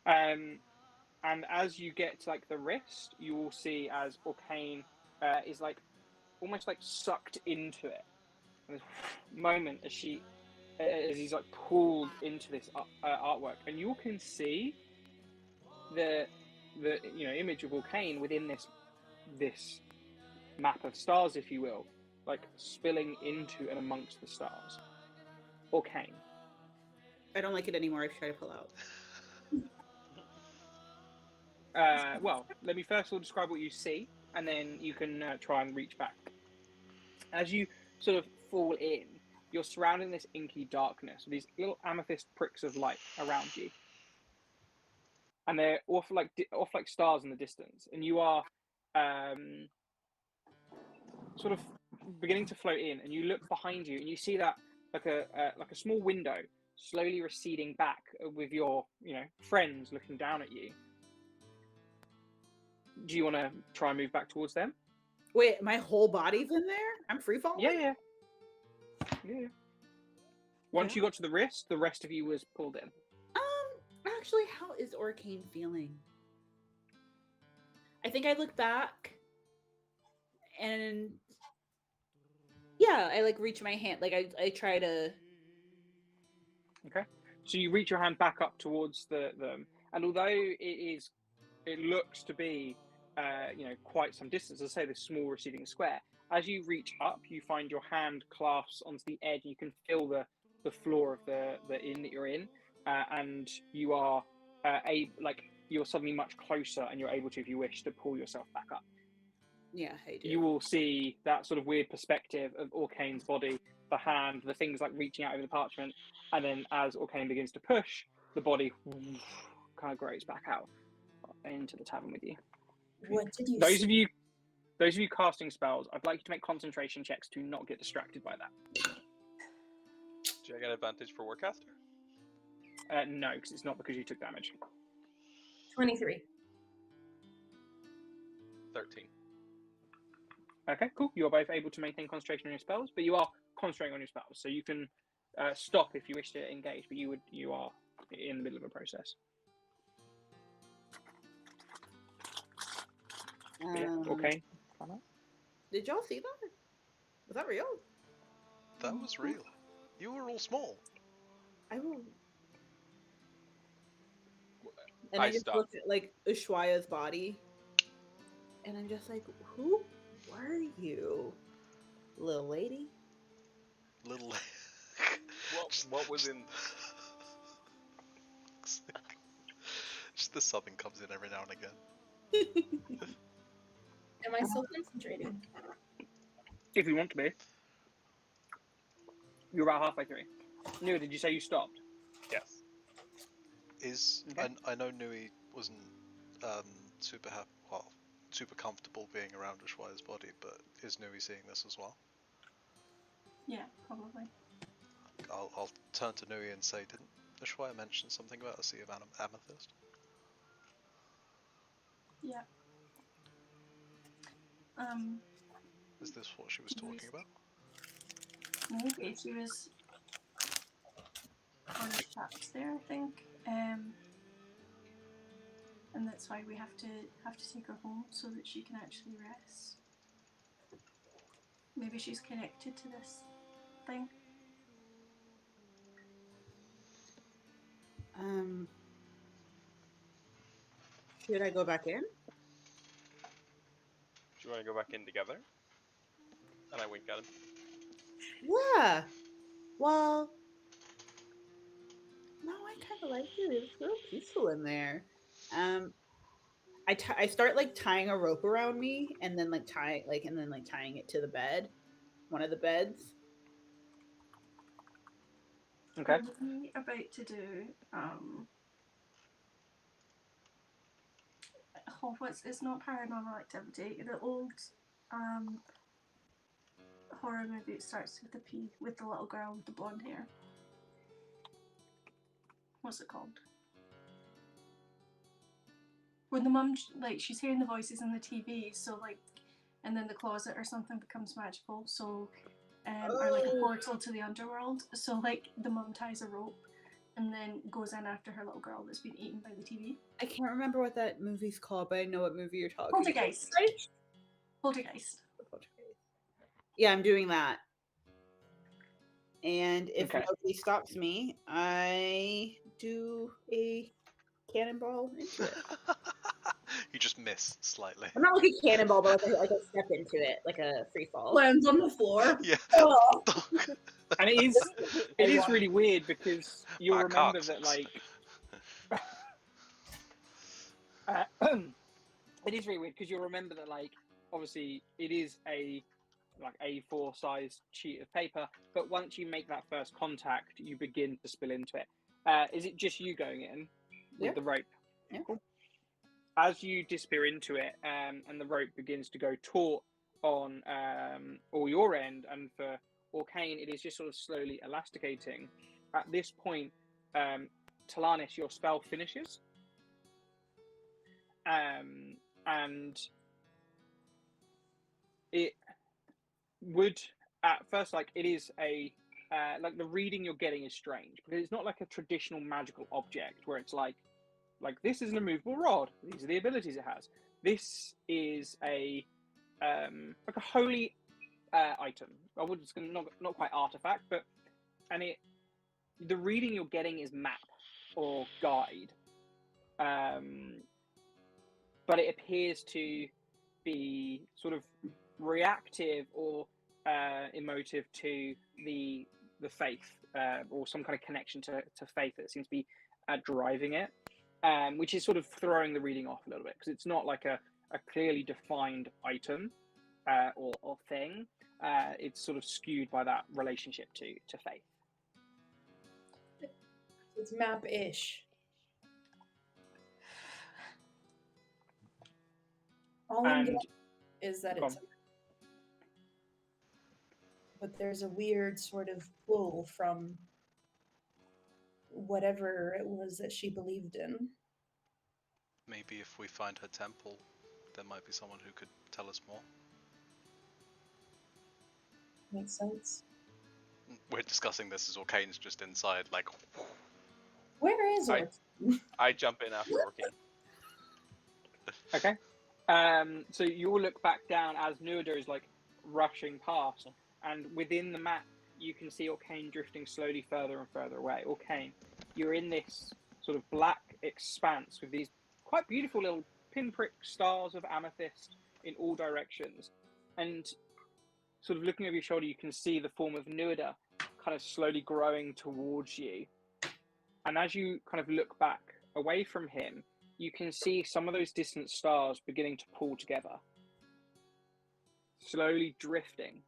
And as you get to like the wrist, you will see as Orkane is like almost like sucked into it. And this moment as he's like pulled into this artwork, and you can see the image of Orkane within this map of stars, if you will, like spilling into and amongst the stars. Orkane. I don't like it anymore. I've tried to pull out. Well, let me first of all describe what you see, and then you can try and reach back. As you sort of fall in, you're surrounded in this inky darkness with these little amethyst pricks of light around you, and they're off like stars in the distance. And you are sort of beginning to float in, and you look behind you, and you see that like a small window slowly receding back with your friends looking down at you. Do you want to try and move back towards them? Wait, my whole body's in there? I'm free falling? Yeah. Once you got to the wrist, the rest of you was pulled in. Actually, how is Orkane feeling? I think I look back and I like reach my hand, like I try to. Okay, so you reach your hand back up towards them, and although it looks to be quite some distance, as I say, this small receding square, as you reach up, you find your hand clasps onto the edge, and you can feel the floor of the inn that you're in, and you are you're suddenly much closer, and you're able to, if you wish, to pull yourself back up. Yeah, I do. You will see that sort of weird perspective of Orkane's body, the hand, the things like reaching out over the parchment, and then as Orkane begins to push, the body kind of grows back out into the tavern with you. What did you Those see? of you casting spells, I'd like you to make concentration checks to not get distracted by that. Do I get advantage for Warcaster? No, because it's not because you took damage. 23. 13. Okay, cool. You're both able to maintain concentration on your spells, but you are concentrating on your spells, so you can stop if you wish to engage, but you are in the middle of a process. Yeah. Okay. Did y'all see that? Was that real? That was real. You were all small. I will. And I I just stopped. looked at like Ushuaia's body, and I'm just like, who were you, little lady? Little. What was in? Just the sobbing comes in every now and again. Am I still concentrating? If you want to be. You're about halfway through. Nua, did you say you stopped? Yes. Okay. I know Nui wasn't super happy, well, super comfortable being around Ushuaia's body, but is Nui seeing this as well? Yeah, probably. I'll turn to Nui and say, didn't Ushuaia mention something about a sea of amethyst? Yeah. Is this what she was talking about? Maybe she was on the traps there, I think. And that's why we have to take her home so that she can actually rest. Maybe she's connected to this thing. Should I go back in? Do you want to go back in together? And I wink at him. Yeah. Well, no, I kind of like it. It was real peaceful in there. I start like tying a rope around me, and then tying it to the bed, one of the beds. Okay. What are we about to do? It's not Paranormal Activity. The old horror movie. It starts with a P, with the little girl with the blonde hair. What's it called? When the mum, like, she's hearing the voices in the TV, so like, and then the closet or something becomes magical. So, or like a portal to the underworld. So like, the mum ties a rope and then goes in after her little girl that's been eaten by the TV. I can't remember what that movie's called, but I know what movie you're talking Poltergeist. about. Right? Poltergeist. Yeah, I'm doing that. And if Okay. nobody stops me, I do a cannonball into it. You just miss slightly. I'm not like a cannonball, but like a step into it, like a free fall. Lands on the floor. Yeah. Oh. And it is really weird because you'll My remember cocks. that like it is really weird because you'll remember that like obviously it is a like A4 size sheet of paper, but once you make that first contact, you begin to spill into it. Is it just you going in with the rope? Yeah. Cool. As you disappear into it, and the rope begins to go taut on all your end, and for Orcane, it is just sort of slowly elasticating. At this point, Talanis, your spell finishes, and it would at first like it is a like the reading you're getting is strange because it's not like a traditional magical object where it's like this is an immovable rod, these are the abilities it has. This is a like a holy item. I would not quite artifact, but and it the reading you're getting is map or guide, but it appears to be sort of reactive or emotive to the faith or some kind of connection to faith that seems to be driving it, which is sort of throwing the reading off a little bit because it's not like a clearly defined item or thing. It's sort of skewed by that relationship to faith. It's map-ish. All I'm getting is that it's but there's a weird sort of pull from whatever it was that she believed in. Maybe if we find her temple, there might be someone who could tell us more. Makes sense. We're discussing this as Orcane's just inside, like. Where is Orcaine? I jump in after Orcaine. Okay. So you all look back down as Nuada is like rushing past, and within the map you can see Orcane drifting slowly further and further away. Orcane, you're in this sort of black expanse with these quite beautiful little pinprick stars of amethyst in all directions, and sort of looking over your shoulder, you can see the form of Nuada kind of slowly growing towards you. And as you kind of look back away from him, you can see some of those distant stars beginning to pull together, slowly drifting.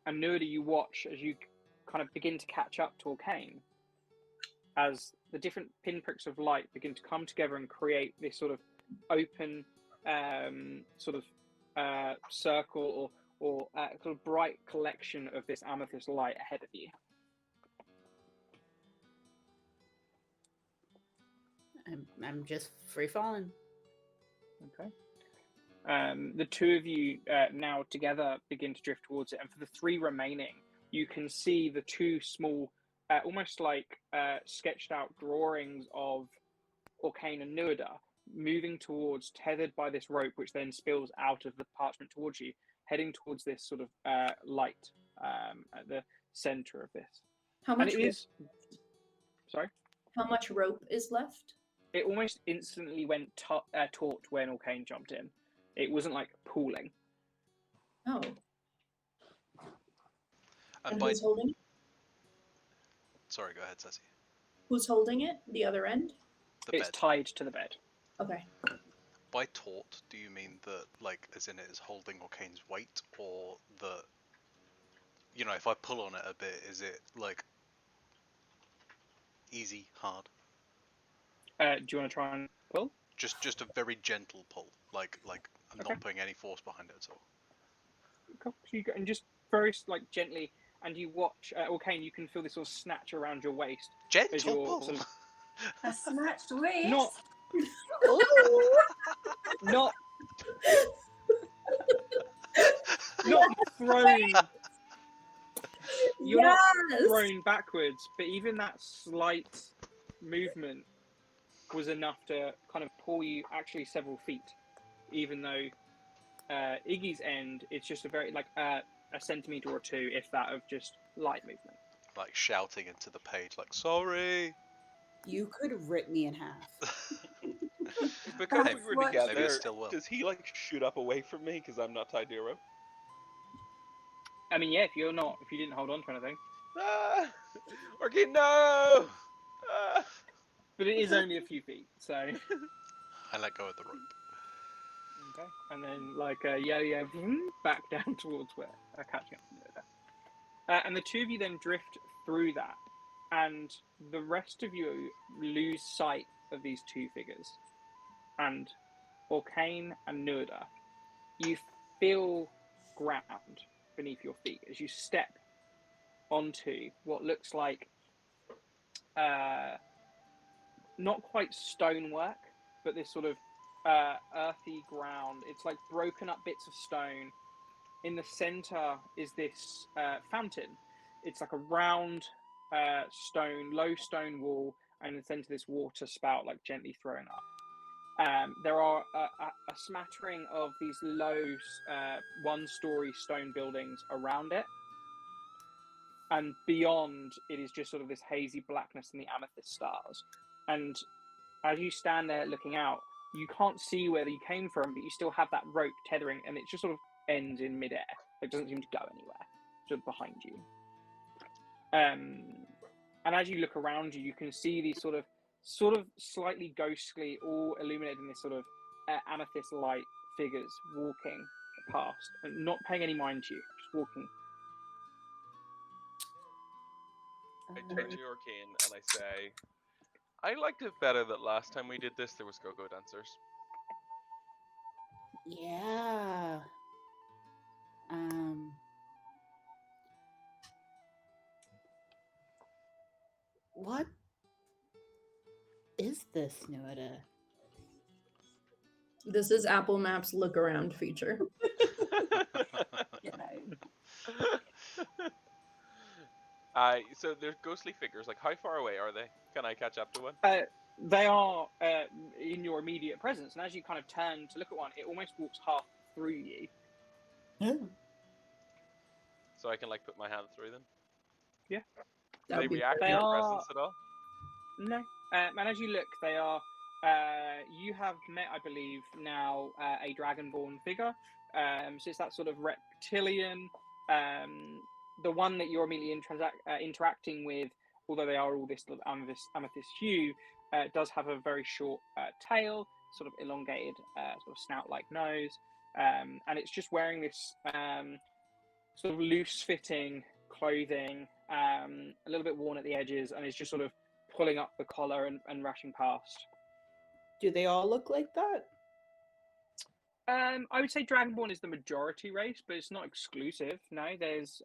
And Nuada, you watch as you kind of begin to catch up to Orcane, as the different pinpricks of light begin to come together and create this sort of open circle or sort of bright collection of this amethyst light ahead of you. I'm just free falling. Okay. The two of you now together begin to drift towards it, and for the three remaining, you can see the two small, almost like sketched out drawings of Orcane and Nuada moving towards, tethered by this rope, which then spills out of the parchment towards you, heading towards this sort of light at the center of this. How much? And it is. Sorry. How much rope is left? It almost instantly went taut when Orcane jumped in. It wasn't like pooling. Oh. And Who's holding it? Sorry, go ahead, Ceci. Who's holding it? The other end? It's tied to the bed. Okay. By taut, do you mean that, like, as in it is holding Orcane's weight, or that, you know, if I pull on it a bit, is it, like, easy, hard? Do you want to try and pull? Just a very gentle pull, like I'm not putting any force behind it at all. Cool. So you go, and just very like gently, and you watch Orcane. You can feel this sort of snatch around your waist. Gentle pull. Sort of, A snatched waist. not thrown. You're not thrown backwards, but even that slight movement was enough to kind of pull you actually several feet, even though Iggy's end, it's just a very like a centimeter or two, if that, of just light movement. Like shouting into the page, like, sorry. You could rip me in half. Because Hey, we were together, maybe it still will. does he like shoot up away from me because I'm not tied to a rope? I mean, yeah, if you didn't hold on to anything. Ah! Orky, no! Ah! But it is only a few feet, so. I let go of the rope. Okay, and then like yo-yo back down towards where catching up to Nuada. And the two of you then drift through that, and the rest of you lose sight of these two figures. And Orcane and Nuada, you feel ground beneath your feet as you step onto what looks like not quite stonework, but this sort of earthy ground. It's like broken up bits of stone. In the center is this fountain. It's like a round low stone wall, and in the center this water spout, like gently throwing up. There are a smattering of these low one-story stone buildings around it, and beyond it is just sort of this hazy blackness and the amethyst stars. And as you stand there looking out, you can't see where you came from, but you still have that rope tethering, and it just sort of ends in midair. It doesn't seem to go anywhere, sort of behind you. And as you look around you, you can see these sort of slightly ghostly, all illuminated in this sort of amethyst light figures walking past, and not paying any mind to you, just walking. I turn to Orcane and I say, I liked it better that last time we did this there was go-go dancers. Yeah. What is this, Nuada? This is Apple Maps look around feature. So there's ghostly figures. Like, how far away are they? Can I catch up to one? They are in your immediate presence, and as you kind of turn to look at one, it almost walks half through you. So I can like put my hand through them. Yeah. Do they That'd be react to They your are- presence at all? No. And as you look, they are. You have met, I believe, now a dragonborn figure. So it's that sort of reptilian. The one that you're immediately interacting with, although they are all this sort of amethyst hue, does have a very short tail, sort of elongated, sort of snout-like nose, and it's just wearing this sort of loose-fitting clothing, a little bit worn at the edges, and is just sort of pulling up the collar and rushing past. Do they all look like that? I would say Dragonborn is the majority race, but it's not exclusive. No, there's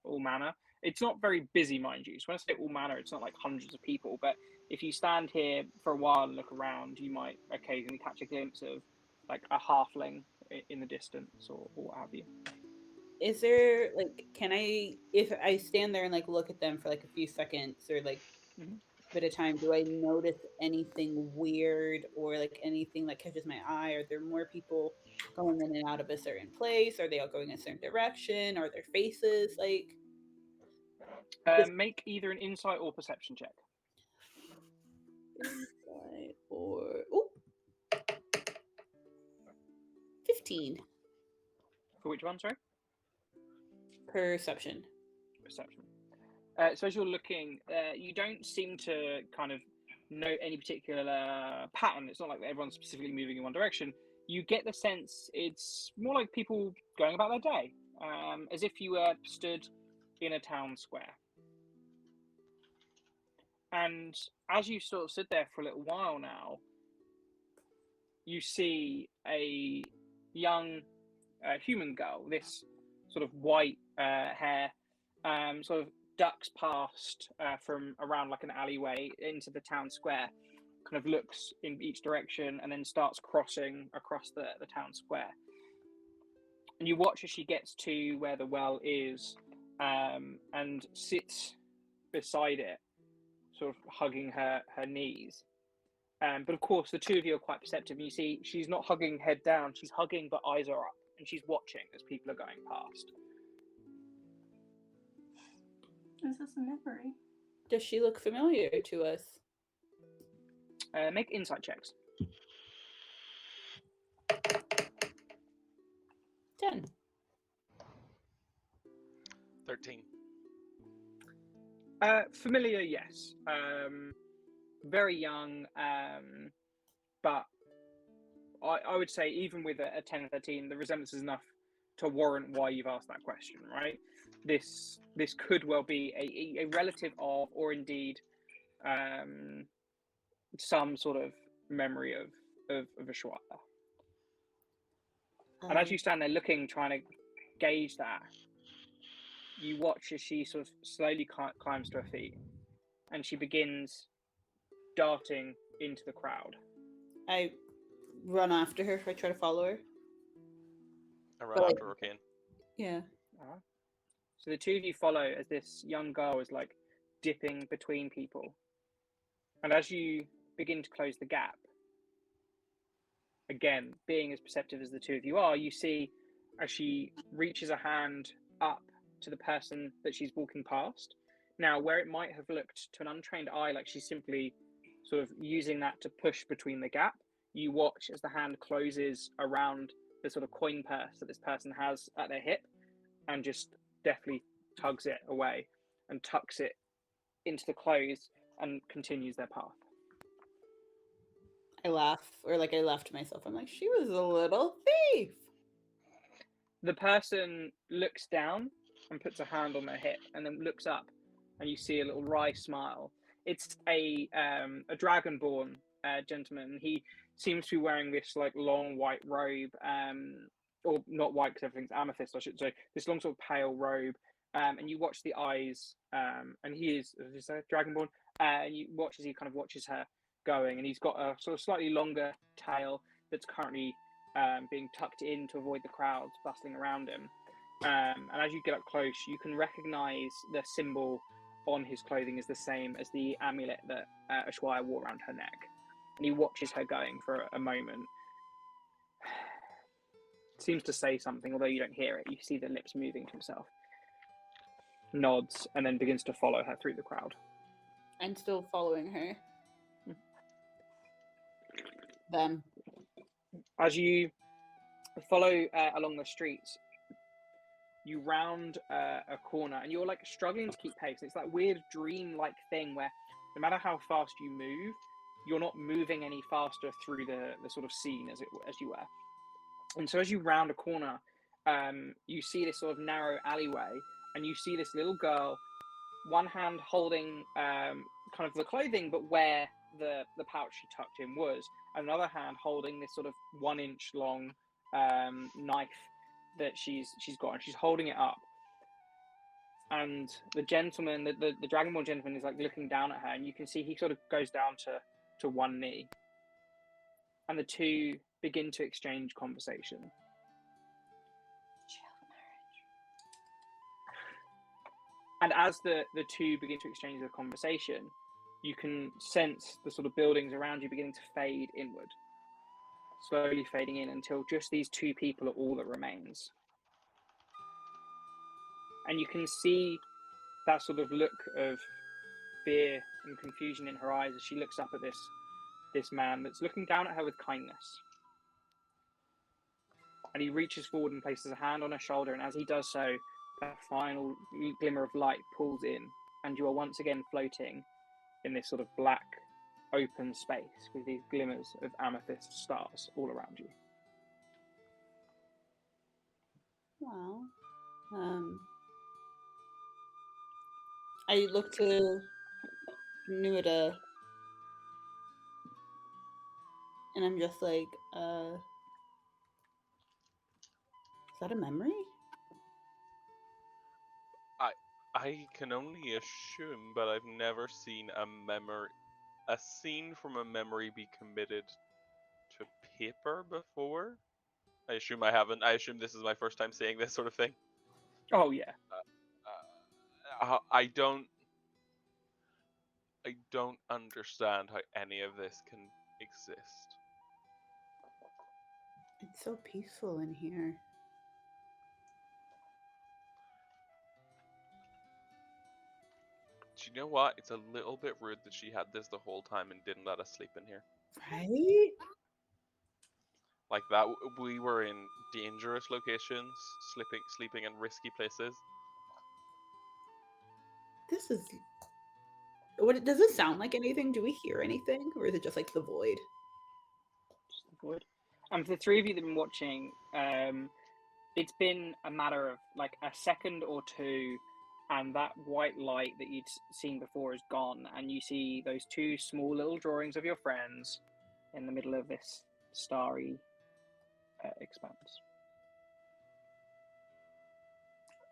all manner. It's not very busy, mind you. So when I say all manner, it's not like hundreds of people. But if you stand here for a while and look around, you might occasionally catch a glimpse of like a halfling in the distance or what have you. Is there like, can I, if I stand there and like look at them for like a few seconds or like Mhm. a bit of time, do I notice anything weird or like anything that catches my eye? Are there more people going in and out of a certain place? Are they all going a certain direction? Are their faces like? Make either an insight or perception check. Insight or 15 For which one, sorry? perception. Perception. So as you're looking, you don't seem to kind of note any particular pattern. It's not like everyone's specifically moving in one direction. You get the sense it's more like people going about their day, as if you were stood in a town square. And as you sort of stood there for a little while now, you see a young human girl, this sort of white hair, sort of ducks past from around like an alleyway into the town square, kind of looks in each direction and then starts crossing across the town square. And you watch as she gets to where the well is and sits beside it, sort of hugging her knees. But of course, the two of you are quite perceptive. And you see she's not hugging head down, she's hugging but eyes are up. And she's watching as people are going past. Is this a memory? Does she look familiar to us? Make insight checks. 10. 13. Familiar, yes. Very young, but I would say even with a 10 or 13, the resemblance is enough to warrant why you've asked that question, right? This could well be a relative of, or indeed some sort of memory of Ashwata. And as you stand there looking, trying to gauge that, you watch as she sort of slowly climbs to her feet, and she begins darting into the crowd. I run after her. I try to follow her. I run But, after Rokane. Yeah. So the two of you follow as this young girl is like dipping between people. And as you begin to close the gap, again, being as perceptive as the two of you are, you see as she reaches a hand up to the person that she's walking past. Now, where it might have looked to an untrained eye like she's simply sort of using that to push between the gap, you watch as the hand closes around the sort of coin purse that this person has at their hip and just deftly tugs it away and tucks it into the clothes and continues their path. I laugh, or like I laugh to myself. I'm like, she was a little thief. The person looks down and puts a hand on their hip and then looks up and you see a little wry smile. It's a dragonborn gentleman. He seems to be wearing this like long white robe, or not white because everything's amethyst, I should say. This long sort of pale robe, and you watch the eyes, and he is, as you say, dragonborn. And you watch as he kind of watches her going, and he's got a sort of slightly longer tail that's currently being tucked in to avoid the crowds bustling around him. And as you get up close, you can recognize the symbol on his clothing is the same as the amulet that Ashwaya wore around her neck. And he watches her going for a moment. Seems to say something, although you don't hear it. You see the lips moving to himself. Nods, and then begins to follow her through the crowd. I'm still following her. Them. As you follow along the streets, you round a corner, and you're like struggling to keep pace. It's that weird dream-like thing where no matter how fast you move, you're not moving any faster through the sort of scene as you were. And so as you round a corner, you see this sort of narrow alleyway, and you see this little girl, one hand holding kind of the clothing, but where the pouch she tucked in was, another hand holding this sort of 1 inch long knife that she's got, and she's holding it up. And the gentleman, the Dragonborn gentleman, is like looking down at her, and you can see he sort of goes down to one knee, and the two begin to exchange conversation. And as the two begin to exchange the conversation, you can sense the sort of buildings around you beginning to fade inward, slowly fading in until just these two people are all that remains. And you can see that sort of look of fear and confusion in her eyes as she looks up at this man that's looking down at her with kindness. And he reaches forward and places a hand on her shoulder, and as he does so, that final glimmer of light pulls in, and you are once again floating in this sort of black, open space with these glimmers of amethyst stars all around you. Wow. I look to Nuda, and I'm just like, is that a memory? I can only assume, but I've never seen a scene from a memory be committed to paper before. I assume I haven't. I assume this is my first time seeing this sort of thing. Oh yeah. I don't understand how any of this can exist. It's so peaceful in here. Do you know what? It's a little bit rude that she had this the whole time and didn't let us sleep in here. Right? Like that, we were in dangerous locations, sleeping in risky places. This is... What does it sound like anything? Do we hear anything? Or is it just like the void? Just the void. And for the three of you that have been watching, it's been a matter of like a second or two, and that white light that you'd seen before is gone, and you see those two small little drawings of your friends in the middle of this starry expanse.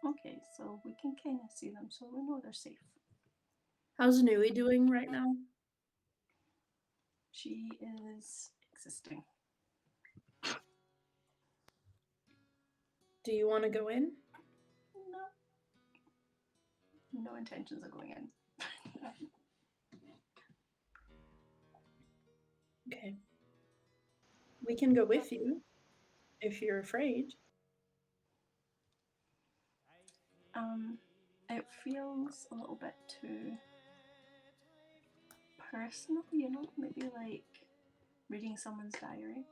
Okay, so we can kind of see them, so we know they're safe. How's Nui doing right now? She is existing. Do you want to go in? No intentions of going in. Okay. We can go with you if you're afraid. It feels a little bit too personal, you know, maybe like reading someone's diary.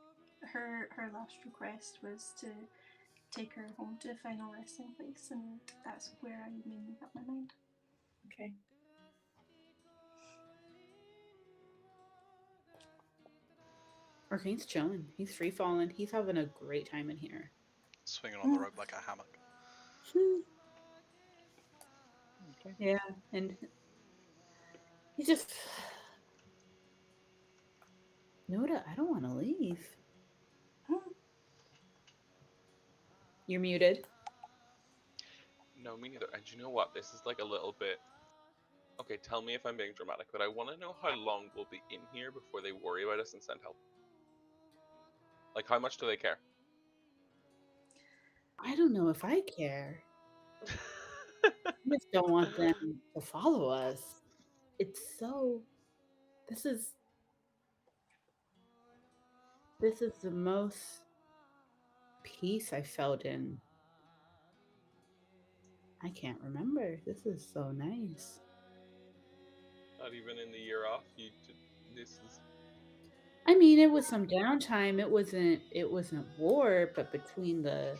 Her last request was to take her home to a final resting place, and that's where I made up my mind. Okay. Arcane's chilling. He's free falling. He's having a great time in here. Swinging on the rope like a hammock. Okay. Yeah, and he just... Noda, I don't want to leave. You're muted. No, me neither. And you know what? This is like a little bit. Okay, tell me if I'm being dramatic, but I want to know how long we'll be in here before they worry about us and send help. Like, how much do they care? I don't know if I care. I just don't want them to follow us. It's so. This is. This is the most peace I felt in. I can't remember. This is so nice. Not even in the year off. This is I mean, it was some downtime. It wasn't war, but between the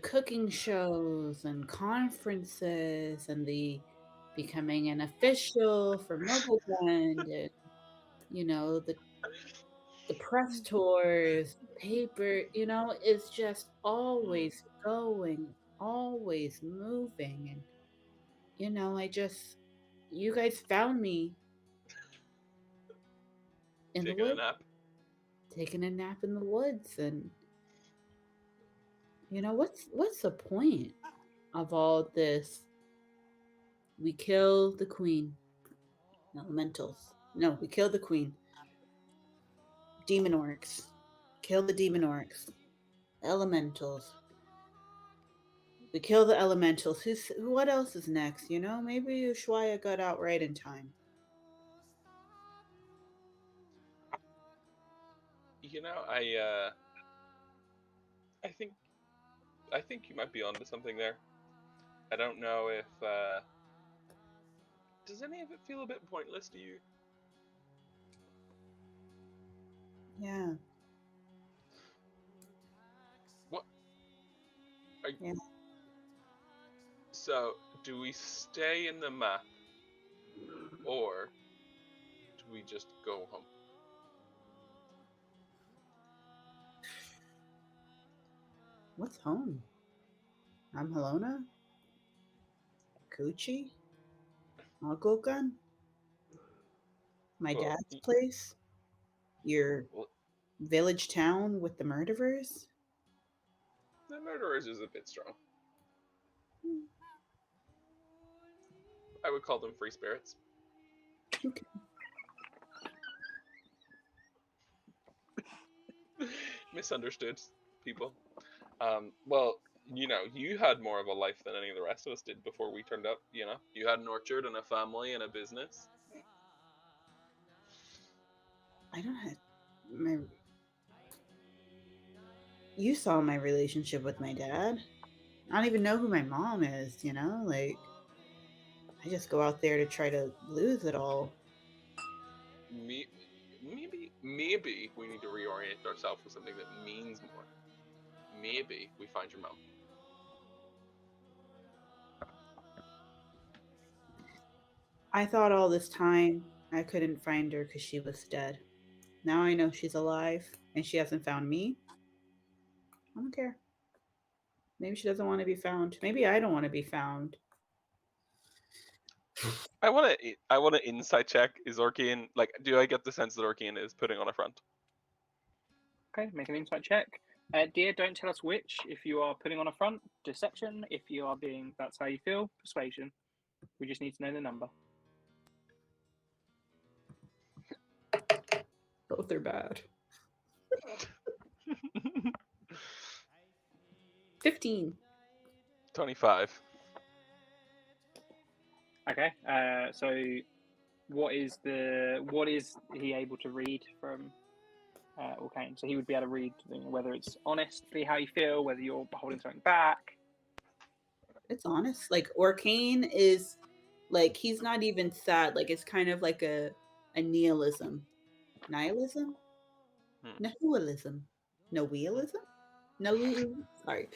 cooking shows and conferences and the becoming an official for Muggle Blend and the press tours, paper, it's just always going, always moving. And, I just, you guys found me in the taking a woods, nap. taking a nap in the woods. And, what's the point of all this? We kill the queen, elementals. No, we kill the queen. Demon orcs. Kill the demon orcs. Elementals. We kill the elementals. What else is next? Maybe Ushuaia got out right in time. I think you might be onto something there. I don't know if does any of it feel a bit pointless to you? Yeah. What? Yeah. So, do we stay in the map, or do we just go home? What's home? I'm Helona? Coochie? Algogun? My Well, dad's place? Your well, village town with the murderers? the murderers is a bit strong. I would call them free spirits. Okay. Misunderstood people. Well, you had more of a life than any of the rest of us did before we turned up. You had an orchard and a family and a business. I don't have my. You saw my relationship with my dad. I don't even know who my mom is, Like, I just go out there to try to lose it all. Maybe we need to reorient ourselves with something that means more. Maybe we find your mom. I thought all this time I couldn't find her because she was dead. Now I know she's alive and she hasn't found me. I don't care. Maybe she doesn't want to be found. Maybe I don't want to be found. I want to insight check. Is Orkian like? Do I get the sense that Orkian is putting on a front? Okay, make an insight check. Dear, don't tell us which. If you are putting on a front, deception. If you are being, that's how you feel, persuasion. We just need to know the number. Both are bad. 15. 25. Okay. So what is he able to read from Orkane? So he would be able to read whether it's honestly how you feel, whether you're holding something back. It's honest. Like, Orkane is like, he's not even sad. Like, it's kind of like a nihilism. Nihilism? Nihilism. Noelism? No, sorry.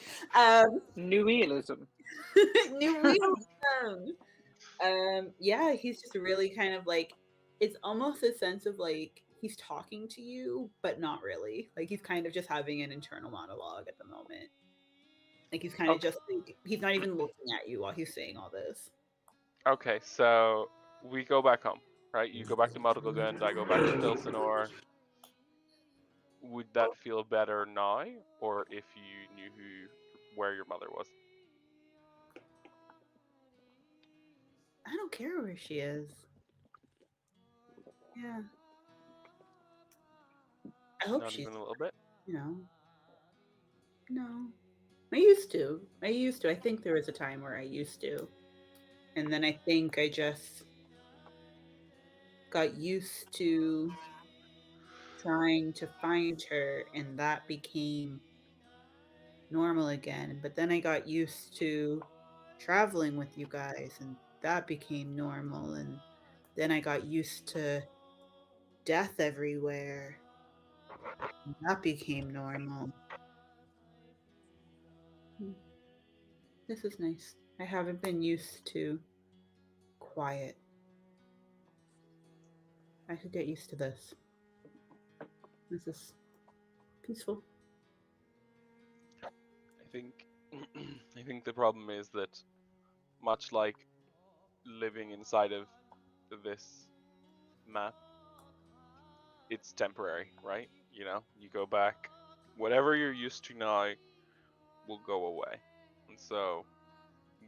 New realism. New realism. Yeah, he's just really kind of like, it's almost a sense of like he's talking to you, but not really. Like, he's kind of just having an internal monologue at the moment. Like, he's kind of just like, he's not even looking at you while he's saying all this. Okay, so we go back home, right? You go back to Muddlegund, I go back to Dilsinor. Would that feel better now, or if you knew where your mother was? I don't care where she is. Yeah. I hope Not she's, even a little bit. No. I used to. I think there was a time where I used to. And then I think I just got used to trying to find her, and that became normal again. But then I got used to traveling with you guys, and that became normal. And then I got used to death everywhere, and that became normal. Hmm, this is nice. I haven't been used to quiet. I could get used to this. This is peaceful. I think I think the problem is that much like living inside of this map, it's temporary, right? You know, you go back, whatever you're used to now will go away. And so,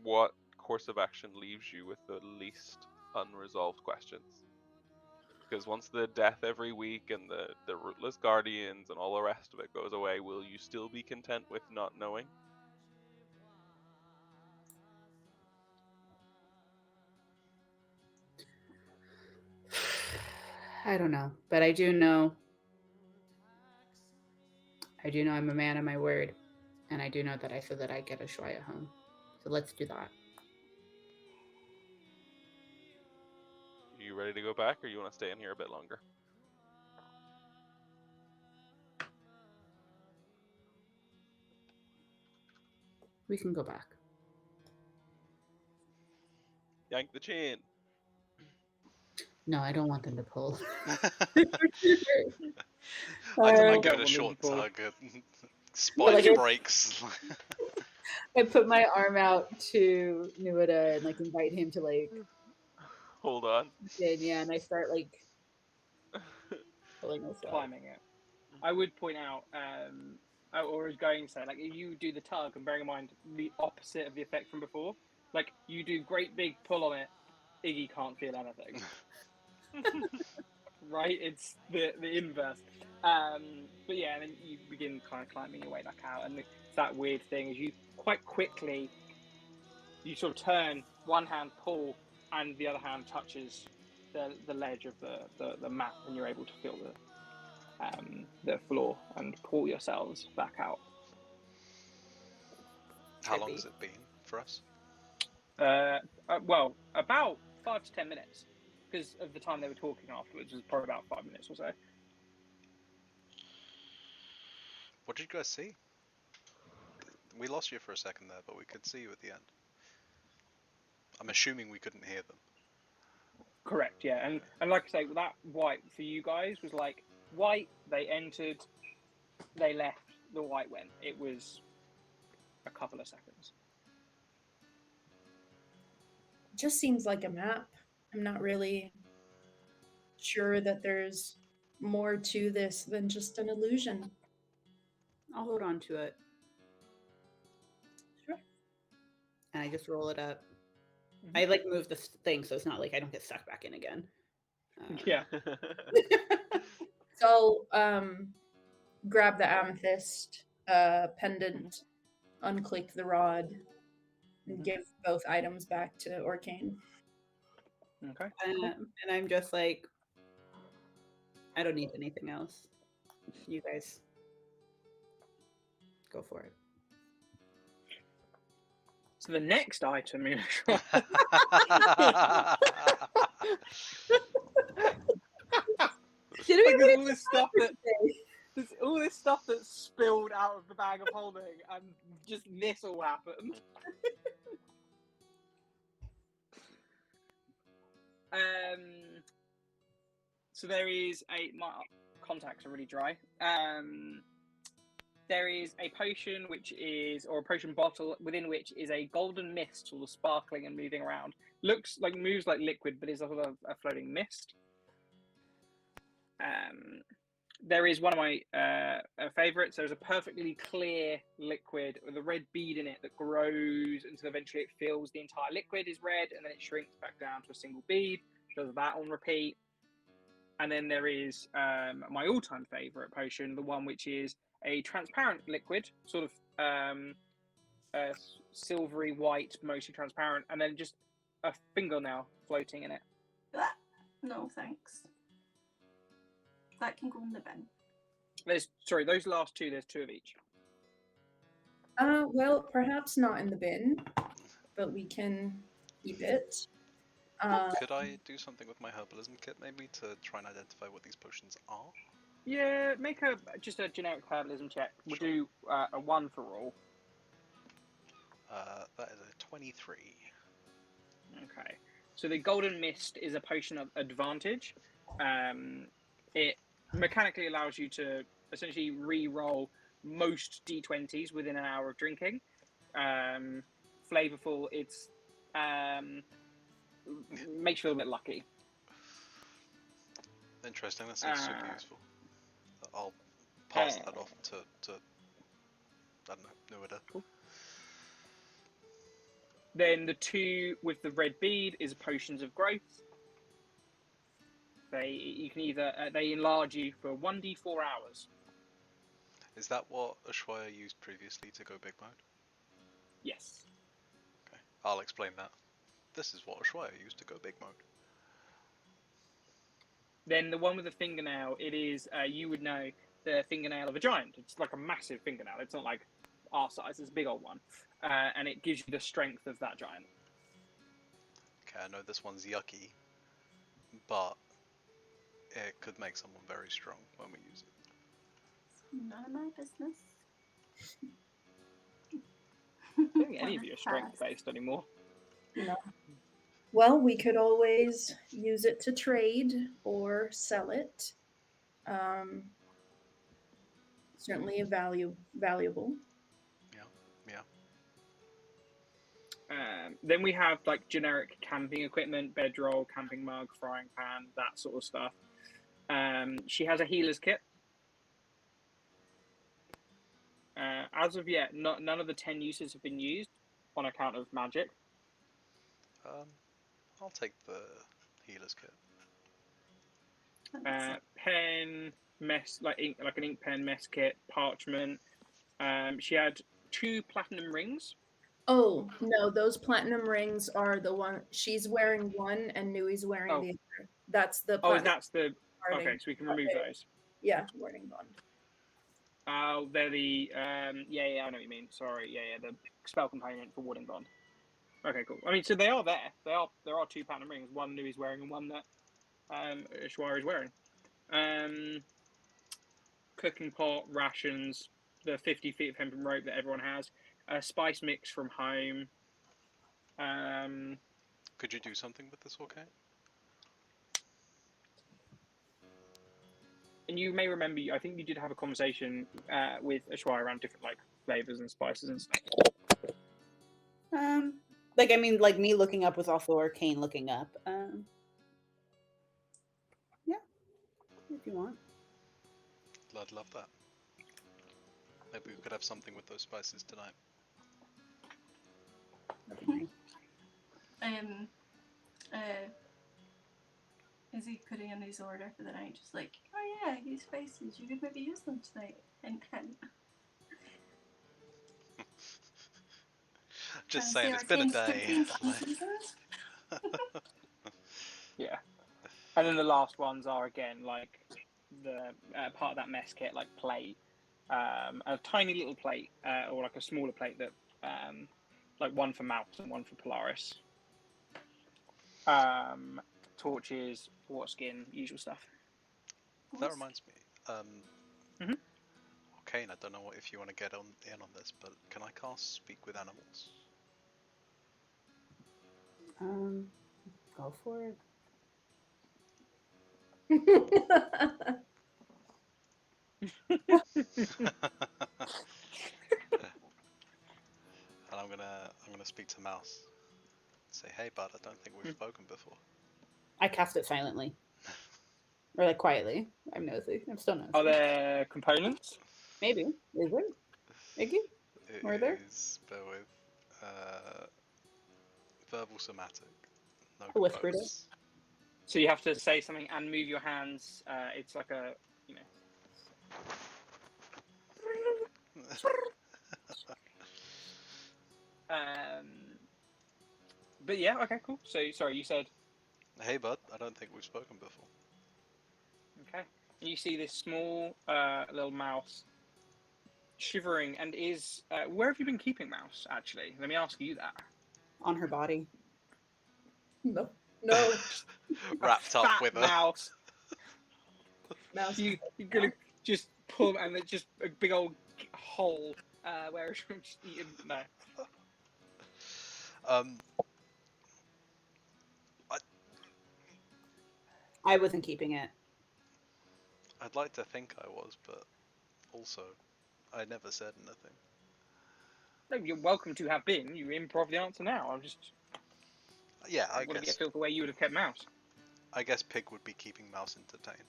what course of action leaves you with the least unresolved questions? Because once the death every week and the rootless guardians and all the rest of it goes away, will you still be content with not knowing? I don't know, but I do know. I do know I'm a man of my word, and I do know that I said that I'd get a Shwaya home. So let's do that. Are you ready to go back, or you want to stay in here a bit longer? We can go back. Yank the chain. No, I don't want them to pull. I I give don't it a want short them to tug. But, like, Spike breaks. I put my arm out to Nuada and like invite him to like Hold on. yeah, and I start like pulling us up. climbing it. I would point out, or was going to say, like, if you do the tug, and bearing in mind the opposite of the effect from before, like, you do great big pull on it, Iggy can't feel anything. Right? It's the inverse. But yeah, and then you begin kind of climbing your way back out, and it's that weird thing is you quite quickly, you sort of turn, one hand pull, and the other hand touches the ledge of the map, and you're able to feel the floor and pull yourselves back out. How long has it been for us? Well, about 5 to 10 minutes, because of the time they were talking afterwards. It was probably about 5 minutes or so. What did you guys see? We lost you for a second there, but we could see you at the end. I'm assuming we couldn't hear them. Correct, yeah. And like I say, that white for you guys was like white, they entered, they left, the white went. It was a couple of seconds. It just seems like a map. I'm not really sure that there's more to this than just an illusion. I'll hold on to it. Sure. And I just roll it up. Mm-hmm. I like move this thing so it's not like I don't get sucked back in again. Yeah. So I'll grab the amethyst pendant, unclick the rod, and give both items back to Orcane. Okay. And I'm just like, I don't need anything else. You guys go for it. So the next item in Did we like, there's all this stuff that's spilled out of the bag of holding, and just this all happened. So there is my contacts are really dry. There is a potion or a potion bottle within which is a golden mist, sort of sparkling and moving around. Moves like liquid, but is a floating mist. There is one of my favourites. There's a perfectly clear liquid with a red bead in it that grows until eventually it fills the entire liquid is red, and then it shrinks back down to a single bead. Does that on repeat. And then there is my all-time favourite potion, the one which is a transparent liquid, sort of silvery white, mostly transparent, and then just a fingernail floating in it. Ah, no, thanks. That can go in the bin. Those last two. There's two of each. Well, perhaps not in the bin, but we can keep it. Could I do something with my herbalism kit, maybe, to try and identify what these potions are? Yeah, make just a generic herbalism check. We'll Sure. do a 1 for all. That is a 23. Okay. So the golden mist is a potion of advantage. It mechanically allows you to essentially re-roll most d20s within an hour of drinking. Flavorful. It's makes you feel a bit lucky. Interesting, that sounds super useful. I'll pass that off to I don't know, Nuida. Cool. Then the two with the red bead is potions of growth. You can either they enlarge you for 1d4 hours. Is that what Ushuaia used previously to go big mode? Yes. Okay, I'll explain that. This is what Ushuaia used to go big mode. Then the one with the fingernail, it is you would know the fingernail of a giant. It's like a massive fingernail. It's not like our size. It's a big old one, and it gives you the strength of that giant. Okay, I know this one's yucky, but it could make someone very strong when we use it. None of my business. I don't think any of you are strength based anymore. No. Well, we could always use it to trade or sell it. Certainly a valuable. Yeah. Then we have like generic camping equipment, bedroll, camping mug, frying pan, that sort of stuff. She has a healer's kit. As of yet, none of the 10 uses have been used on account of magic. I'll take the healer's kit. Pen, mess, like an ink pen, mess kit, parchment. She had 2 platinum rings. Oh no, those platinum rings are the one she's wearing one, and Nui's wearing the other. That's the. That's the. Warding. Okay, so we can remove those. Yeah, warding bond. Oh, they're the I know what you mean. Sorry, the spell component for warding bond. Okay, cool. I mean, so they are there. There are 2 platinum rings. One Nui's wearing, and one that Ushuaia is wearing. Cooking pot, rations, the 50 feet of hempen rope that everyone has, a spice mix from home. Could you do something with this, okay? And you may remember, I think you did have a conversation with Ushuaia around different like flavors and spices and stuff. Like me looking up was also Arcane looking up. Yeah, if you want. I'd love that. Maybe we could have something with those spices tonight. That'd be nice. Is he putting in his order for the night? Just like, oh yeah, these spices, you could maybe use them tonight. And Just saying, it's been a day. Yeah. And then the last ones are again like the part of that mess kit, like plate, a tiny little plate, or like a smaller plate that, like one for Mouse and one for Polaris. Torches, water skin, usual stuff. That reminds me. Kane, I don't know if you want to get in on this, but can I cast Speak with Animals? Go for it. And I'm gonna speak to Mouse. Say, hey bud, I don't think we've spoken before. I cast it silently. Or like quietly. I'm nosy. I'm still nosy. Are there components? Maybe. Is it? Iggy? Were there? Bear with. Verbal somatic. No I whispered it. components. So you have to say something and move your hands. It's like a, But yeah, okay, cool. So sorry, you said Hey, bud. I don't think we've spoken before. okay. And you see this small little mouse shivering, and is where have you been keeping Mouse? Actually, let me ask you that. On her body. No. No. Wrapped up Fat with a. mouse. Mouse. You're gonna just pull, and it's just a big old hole where it's just eating. No. Um, I wasn't keeping it. I'd like to think I was, but also, I never said anything. No, you're welcome to have been. You improv the answer now. I'm just Yeah, I want to get a guess. feel for where you would have kept Mouse. I guess Pig would be keeping Mouse entertained.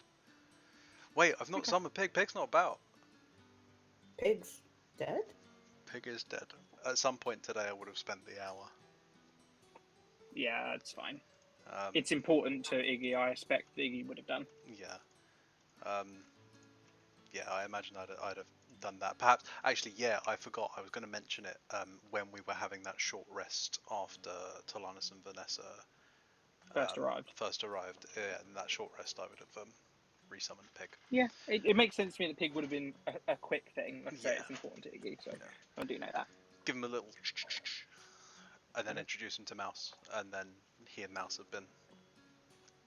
Wait, I've not Okay. summoned Pig. Pig's not about. Pig's dead? Pig is dead. At some point today, I would have spent the hour. Yeah, that's fine. Um, It's important to Iggy. I expect Iggy would have done. Yeah. Yeah, I imagine I'd have done that. Perhaps, actually, yeah, I forgot. I was going to mention it when we were having that short rest after Tolanis and Vanessa First arrived. Yeah, in that short rest, I would have resummoned Pig. Yeah, it makes sense to me that Pig would have been a quick thing. Like I say, Yeah. it's important to Iggy, so Yeah. I do know that. Give him a little and then introduce him to Mouse, and then he and Mouse have been.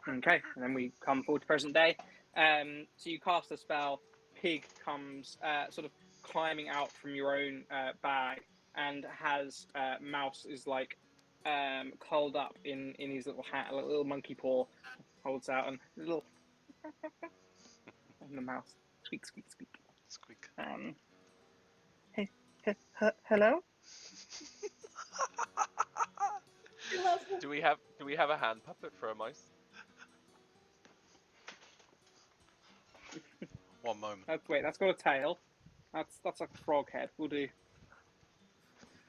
Okay, and then we come forward to present day. So you cast a spell. Pig comes sort of climbing out from your own bag, and has Mouse is like curled up in his little hat, a little monkey paw, holds out, and a little and the mouse squeak squeak squeak. Squeak. Hey, hello. Do we have a hand puppet for a mouse? One moment. Wait, that's got a tail. That's like a frog head. We'll do.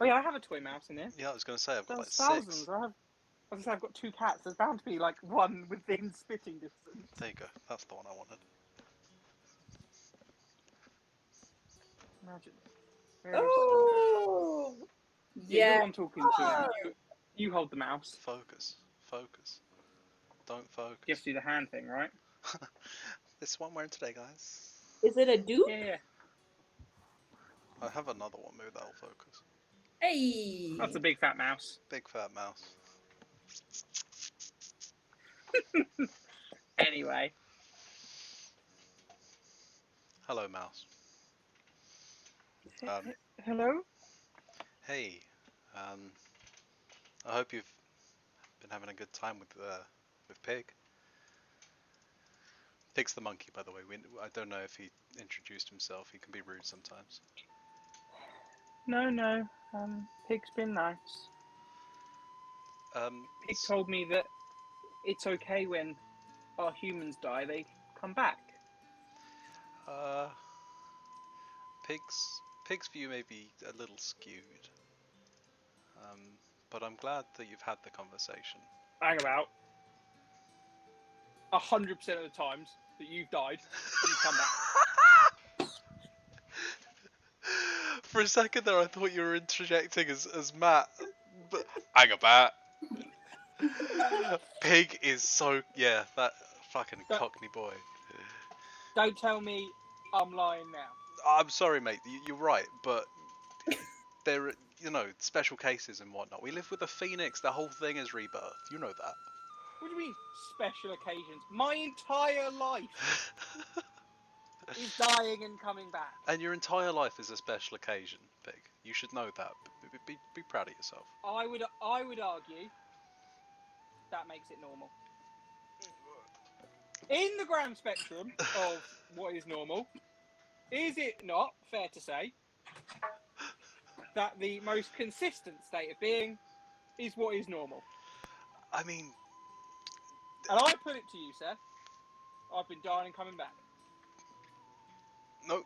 Oh yeah, I have a toy mouse in here. Yeah, I was going to say I've got like There's thousands. 6. I've got 2 cats. There's bound to be like one within spitting distance. There you go. That's the one I wanted. Imagine. Oh. Yeah, Yeah. you're I'm talking to. You hold the mouse. Focus. Don't focus. You have to do the hand thing, right? This is what I'm wearing today, guys. Is it a dupe? Yeah. I have another one, maybe that'll focus. Hey. That's a big fat mouse. Big fat mouse. Anyway. Hello, mouse. Hello? Hey, I hope you've been having a good time with Pig. Pig's the monkey, by the way. I don't know if he introduced himself. He can be rude sometimes. No. Pig's been nice. Pig told me that it's okay when our humans die, they come back. Pig's view may be a little skewed. But I'm glad that you've had the conversation. Hang about. 100% of the times that you've died, you've come back. For a second there, I thought you were interjecting as Matt. But hang about. Pig is so that fucking Cockney boy. Don't tell me I'm lying now. I'm sorry, mate. You're right, but there are, special cases and whatnot. We live with a phoenix. The whole thing is rebirth. You know that. What do you mean, special occasions? My entire life is dying and coming back. And your entire life is a special occasion, Pig. You should know that. Be proud of yourself. I would argue that makes it normal. In the grand spectrum of what is normal, is it not fair to say that the most consistent state of being is what is normal? I mean, and I put it to you, Seth, I've been dying and coming back. No,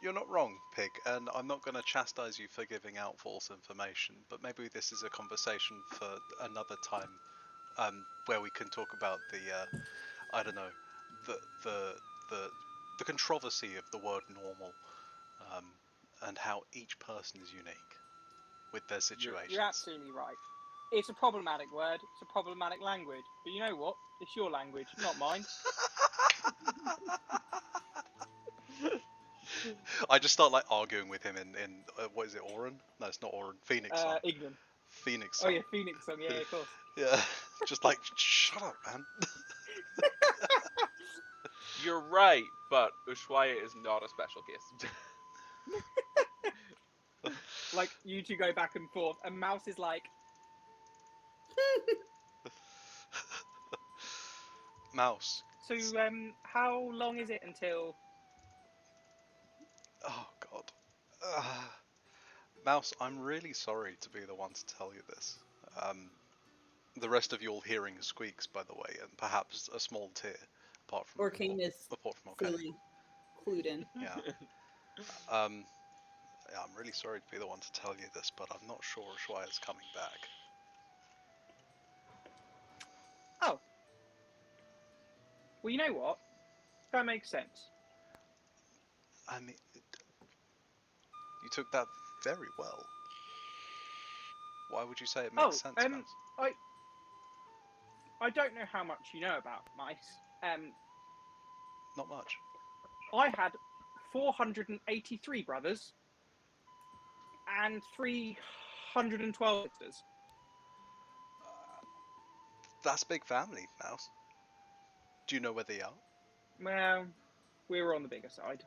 you're not wrong, Pig, and I'm not going to chastise you for giving out false information, but maybe this is a conversation for another time, where we can talk about I don't know, the controversy of the word normal, and how each person is unique. with their situations. You're absolutely right. It's a problematic word. It's a problematic language. But you know what? It's your language, not mine. I just start like arguing with him in what is it, Orin? No, it's not Orin. Phoenix song. Ignan. Phoenix Oh song. yeah, Phoenix song. Yeah, of course. Yeah, just like shut up, man. You're right, but Ushuaia is not a special case. Like you two go back and forth, and Mouse is like, Mouse. so how long is it until? Oh God. Mouse, I'm really sorry to be the one to tell you this. The rest of you all hearing squeaks, by the way, and perhaps a small tear, apart from Orcane is okay. fully clued in. Yeah. Yeah, I'm really sorry to be the one to tell you this, but I'm not sure Ushuaia's coming back. Oh. Well, you know what? That makes sense. I mean, you took that very well. Why would you say it makes sense, Mouse? I don't know how much you know about mice. Not much. I had 483 brothers and 312 sisters. That's a big family, Mouse. Do you know where they are? Well, we were on the bigger side.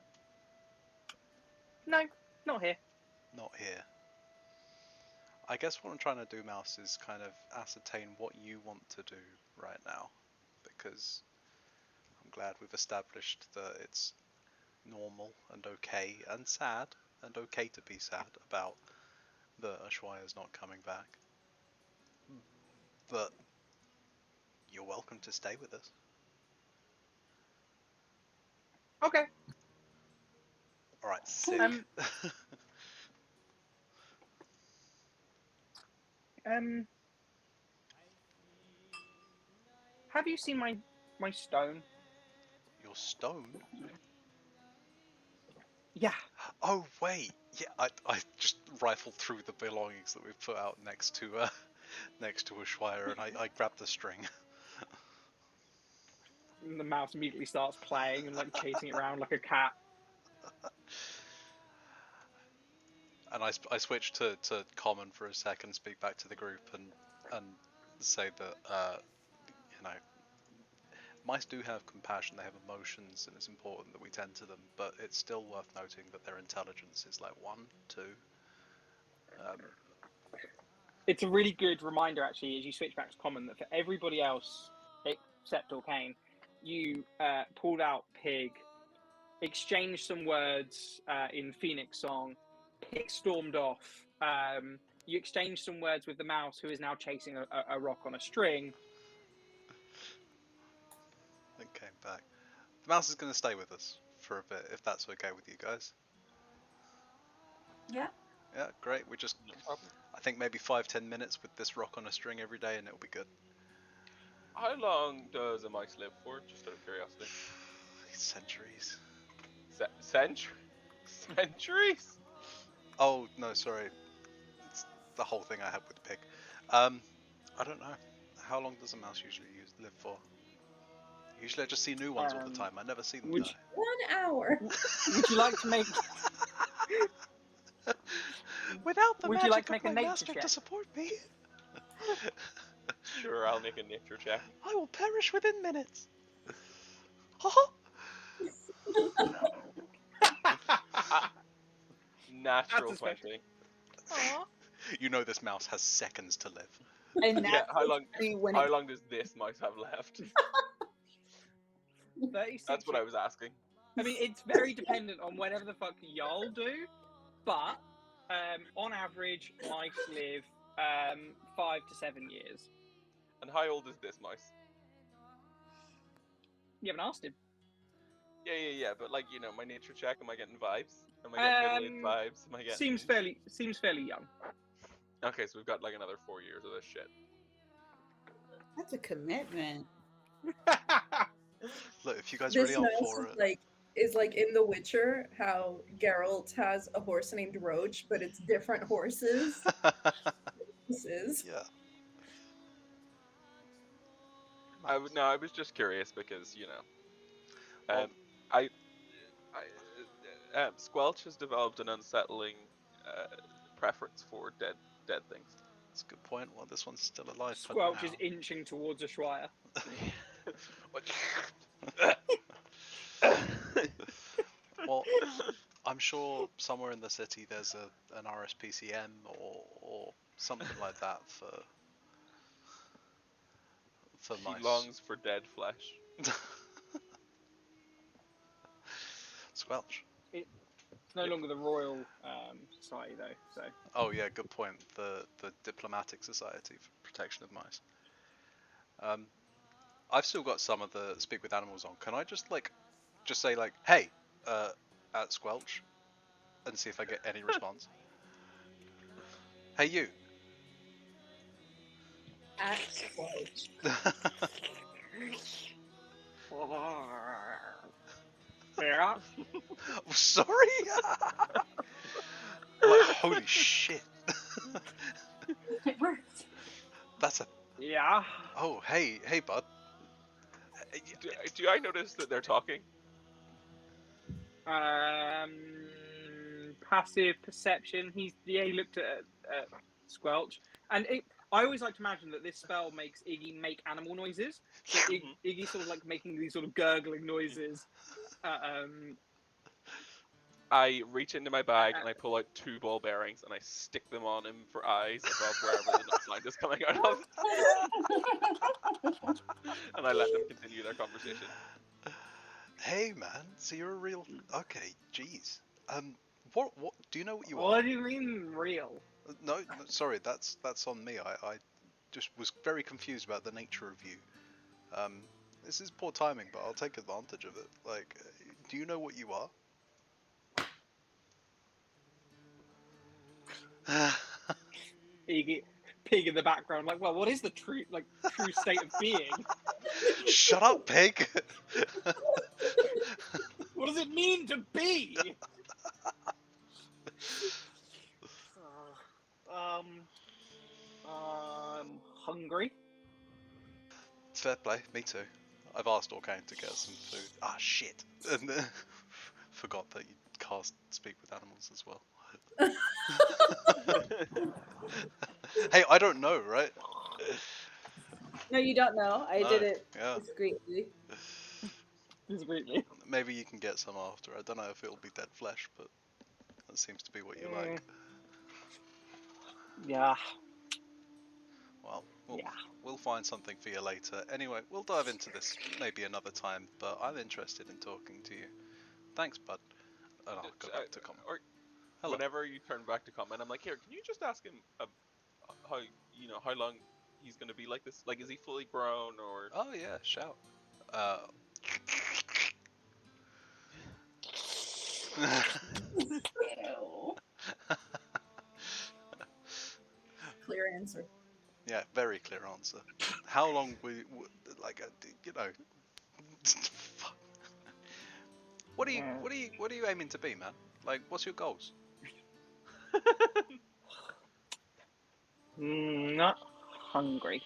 No, not here. Not here. I guess what I'm trying to do, Mouse, is kind of ascertain what you want to do right now. Because I'm glad we've established that it's normal and okay and sad and okay to be sad about that Ushuaia's not coming back. But you're welcome to stay with us. Okay. Alright, sick. Have you seen my stone? Your stone? Yeah. Oh wait, yeah. I just rifled through the belongings that we've put out next to Ushuaia, and I grabbed the string. And the mouse immediately starts playing and like chasing it around like a cat. And I switched to common for a second, speak back to the group, and say that you know, mice do have compassion, they have emotions, and it's important that we tend to them. But it's still worth noting that their intelligence is like 1, 2. It's a really good reminder, actually, as you switch back to common, that for everybody else except Orcane, you pulled out Pig, exchanged some words in Phoenix song, Pig stormed off. You exchanged some words with the mouse, who is now chasing a rock on a string. And came back. The mouse is going to stay with us for a bit, if that's okay with you guys. Yeah. Yeah, great. We just, No problem. I think maybe 5-10 minutes with this rock on a string every day, and it'll be good. How long does a mice live for? Just out of curiosity. Centuries. Centuries? Oh no, sorry. It's the whole thing I had with the pig. I don't know. How long does a mouse usually live for? Usually I just see new ones all the time. I never see them die. 1 hour. Would you like to make? Without the Would you like magic to make of a my nature master check? to support me, Sure, I'll make a nature check. I will perish within minutes. Natural That's a special- 20. You know this mouse has seconds to live. And Yeah, that's how long? when How it, long does this mice have left? 36 That's what I was asking. I mean, it's very dependent on whatever the fuck y'all do, but on average, mice live 5 to 7 years. And how old is this mouse? You haven't asked him. Yeah. But like, you know, my nature check. Am I getting vibes? Am I getting middle-aged vibes? Am I getting? Seems fairly young. Okay, so we've got like another 4 years of this shit. that's a commitment. Look, if you guys This really aren't mouse for is it, like is like in The Witcher, how Geralt has a horse named Roach, but it's different horses. This is. Yeah. No, I was just curious because Well, I, Squelch has developed an unsettling preference for dead things. that's a good point. Well, this one's still alive for Squelch now. is inching towards a Schreier. Well, I'm sure somewhere in the city there's an RSPCM or something like that for He mice. longs for dead flesh. Squelch. It's no Yep. longer the Royal Society though. So Oh yeah, good point. The Diplomatic Society for Protection of Mice. I've still got some of the Speak with Animals on. Can I just say hey, at Squelch, and see if I get any response? Hey you. At Squelch. yeah. Sorry. Like holy shit. It worked. That's a. Yeah. Oh hey bud. Do I notice that they're talking? Passive perception. He looked at Squelch, and I always like to imagine that this spell makes Iggy make animal noises. So Iggy sort of like making these sort of gurgling noises. I reach into my bag and I pull out 2 ball bearings and I stick them on him for eyes above wherever the sound is coming out of, and I let them continue their conversation. Hey man, so you're a real. Okay, jeez. What do you know what you What are? do you mean real? No, sorry, that's on me. I just was very confused about the nature of you. This is poor timing, but I'll take advantage of it. Like, do you know what you are? Iggy, pig in the background, like, well, what is the true state of being? Shut up, pig! What does it mean to be? Hungry. Fair play, me too. I've asked Orkane to get some food. Ah, shit! And forgot that you cast Speak with Animals as well. Hey, I don't know, right? No, you don't know. I No, did it yeah. discreetly. Discreetly. Maybe you can get some after. I don't know if it'll be dead flesh, but that seems to be what you like. Yeah. Well, Yeah. we'll find something for you later. Anyway, we'll dive into this maybe another time, but I'm interested in talking to you. Thanks, bud. And I'll go back to comment. Or Hello. whenever you turn back to comment, I'm like, here, can you just ask him how long he's gonna be like this? Like, is he fully grown or? Oh yeah, shout. Ew. Clear answer. Yeah, very clear answer. How long What are you aiming to be, man? Like, what's your goals? Not hungry.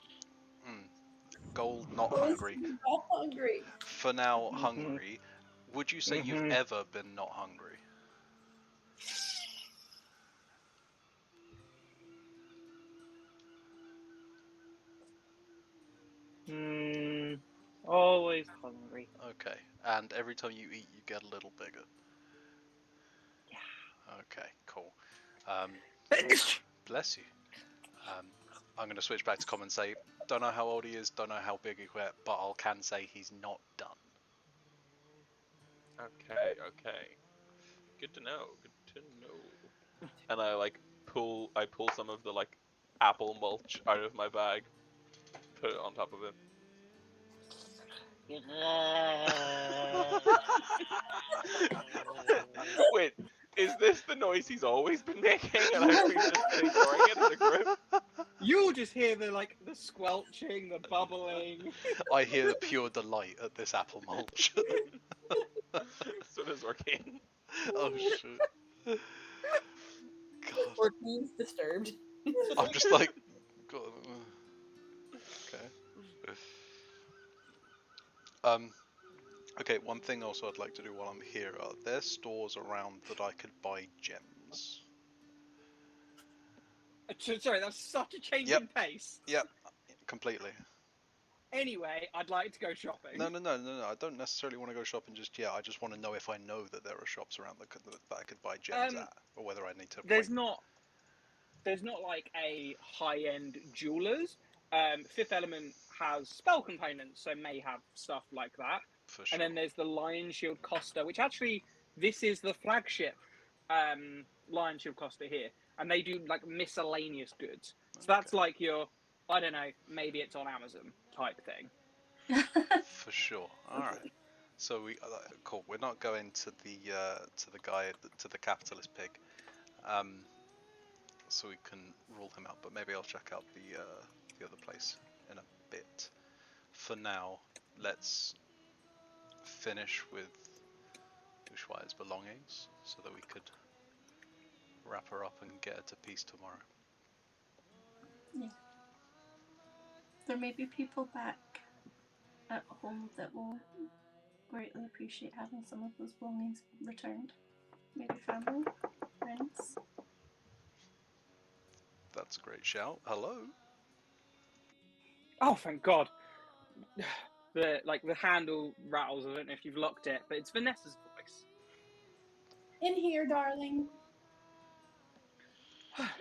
Goal, not hungry. Not hungry. For now, hungry. Would you say you've ever been not hungry? Always hungry. Okay. And every time you eat, you get a little bigger. Yeah. Okay, cool. Bless you. I'm going to switch back to common and say, don't know how old he is, don't know how big he got, but I can say he's not done. Okay. Good to know. And I pull some of the apple mulch out of my bag, put it on top of him. Wait, is this the noise he's always been making, and I've been just ignoring it as a group? You'll just hear the squelching, the bubbling. I hear the pure delight at this apple mulch. So does Arcane. Oh shit. God. Orkney's disturbed. I'm just like, God. Okay. Okay, one thing also I'd like to do while I'm here, are there stores around that I could buy gems? Sorry, that's such a change Yep. in pace. Yep, completely. Anyway, I'd like to go shopping. No, I don't necessarily want to go shopping just yet. I just want to know if I know that there are shops around that I could buy gems at, or whether I need to There's wait. not like a high-end jewelers. Fifth Element has spell components, so may have stuff like that. For And sure. then there's the Lion Shield Costa, which actually this is the flagship Lion Shield Costa here, and they do like miscellaneous goods. So that's like your, I don't know, maybe it's on Amazon type thing. For sure. All right. So we cool. We're not going to the guy to the capitalist pig, so we can rule him out. But maybe I'll check out the other place in a bit. For now, let's finish with Ushuai's belongings so that we could wrap her up and get her to peace tomorrow. Yeah. There may be people back at home that will greatly appreciate having some of those belongings returned. Maybe family, friends. That's a great shout. Hello. Oh, thank God! The handle rattles. I don't know if you've locked it, but it's Vanessa's voice. In here, darling.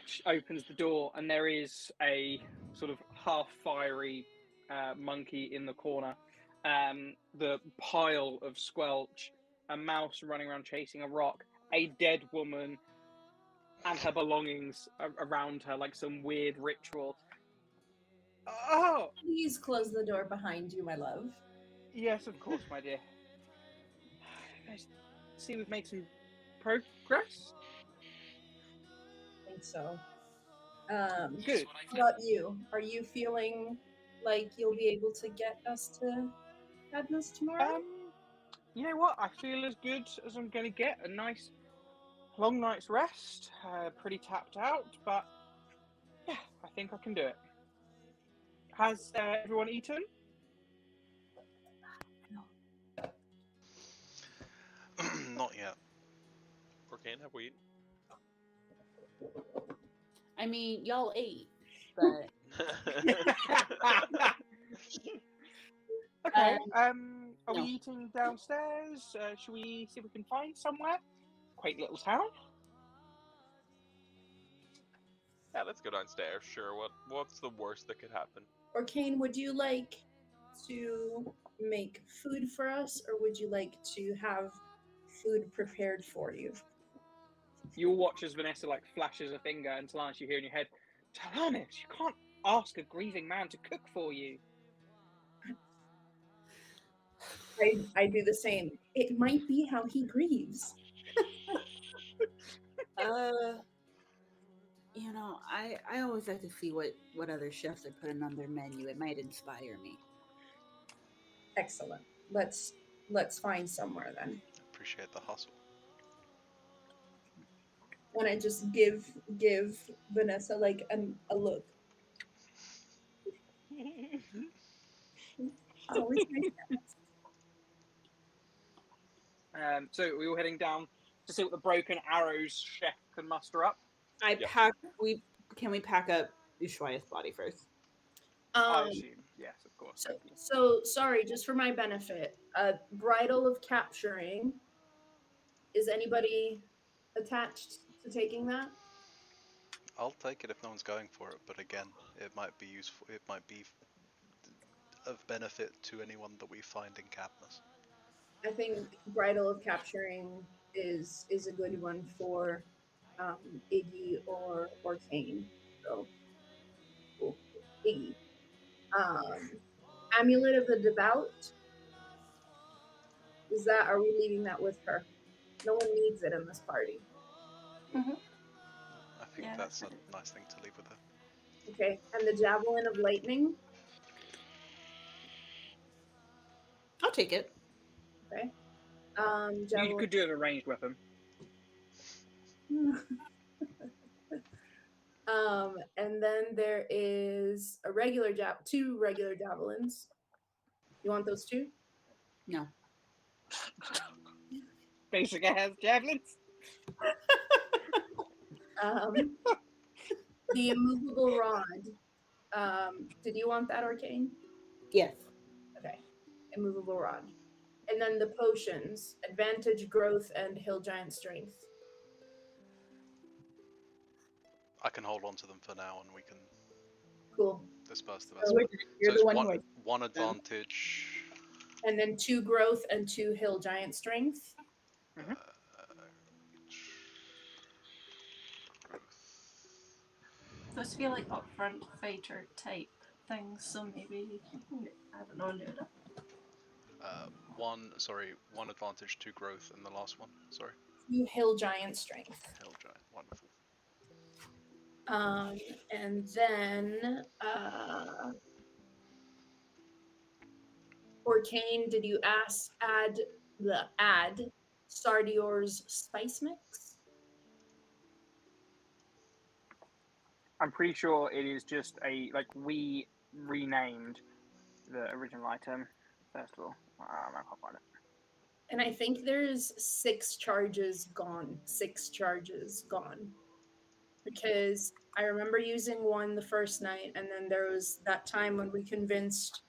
She opens the door, and there is a sort of half-fiery monkey in the corner. The pile of squelch, a mouse running around chasing a rock, a dead woman, and her belongings around her, like some weird ritual. Oh, Please close the door behind you, my love. yes, of course, my dear. I see we've made some progress. I think so. Good. How about you? Are you feeling like you'll be able to get us to Cadmus tomorrow? You know what? I feel as good as I'm going to get. A nice long night's rest. Pretty tapped out, but yeah, I think I can do it. Has everyone eaten? Not yet. Arcane, have we eaten? I mean, y'all ate, but Okay. Are no. we eating downstairs? Should we see if we can find somewhere? Quaint little town. Yeah, let's go downstairs. Sure. What's the worst that could happen? Or Kane, would you like to make food for us, or would you like to have food prepared for you? You'll watch as Vanessa flashes a finger, and Talanis, you hear in your head, Talanis, you can't ask a grieving man to cook for you. I do the same. It might be how he grieves. I always like to see what other chefs are putting on their menu. It might inspire me. Excellent. Let's find somewhere then. Appreciate the hustle. And I just give Vanessa a look. It's always nice. So we're all heading down to see what the Broken Arrows chef can muster up. Can we pack up Ushuaia's body first? I assume, yes, of course. So sorry, just for my benefit. Bridle of capturing. Is anybody attached to taking that? I'll take it if no one's going for it, but again, it might be useful. It might be of benefit to anyone that we find in Cadmus. I think bridle of capturing is a good one for Iggy or Kane. So cool. Iggy. Amulet of the Devout. Are we leaving that with her? No one needs it in this party. Mm-hmm. I think that's a nice thing to leave with her. Okay, and the Javelin of Lightning. I'll take it. Okay. You Javelin. could do it with a ranged weapon. And then there is a regular two regular javelins. You want those two? No. Basic ass javelins. The immovable rod. Did you want that, Arcane? Yes. Okay. Immovable rod. And then the potions, advantage, growth, and hill giant strength. I can hold on to them for now, and we can Cool. disperse the So- rest. You're So the it's one who one advantage. And then 2 growth and 2 hill giant strength. Mhm. Those feel like upfront fighter type things, so maybe I don't know, Nuda. One advantage, 2 growth, and the last one. Sorry. 2 hill giant strength. Hill giant, wonderful. And then Orcane, did you add Sardior's spice mix? I'm pretty sure it is just we renamed the original item. First of all, I can't find it. And I think there's 6 charges gone. 6 charges gone. Because I remember using one the first night, and then there was that time when we convinced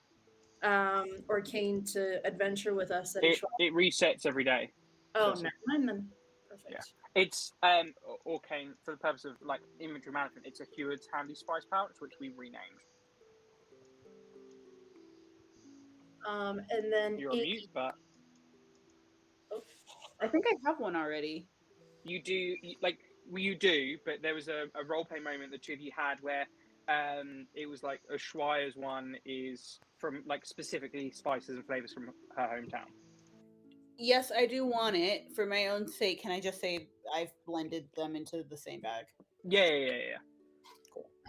Orcane to adventure with us at It resets every day. Oh, does it? never mind then. Perfect. Yeah. It's Orcane, for the purpose of like inventory management, it's a Heward's Handy Spice Pouch, which we renamed. And then You're on mute, but I think I have one already. you do, but there was a roleplay moment the two of you had where it was like Ushuaia's one is from like specifically spices and flavors from her hometown. Yes, I do want it. For my own sake, can I just say I've blended them into the same bag? Yeah.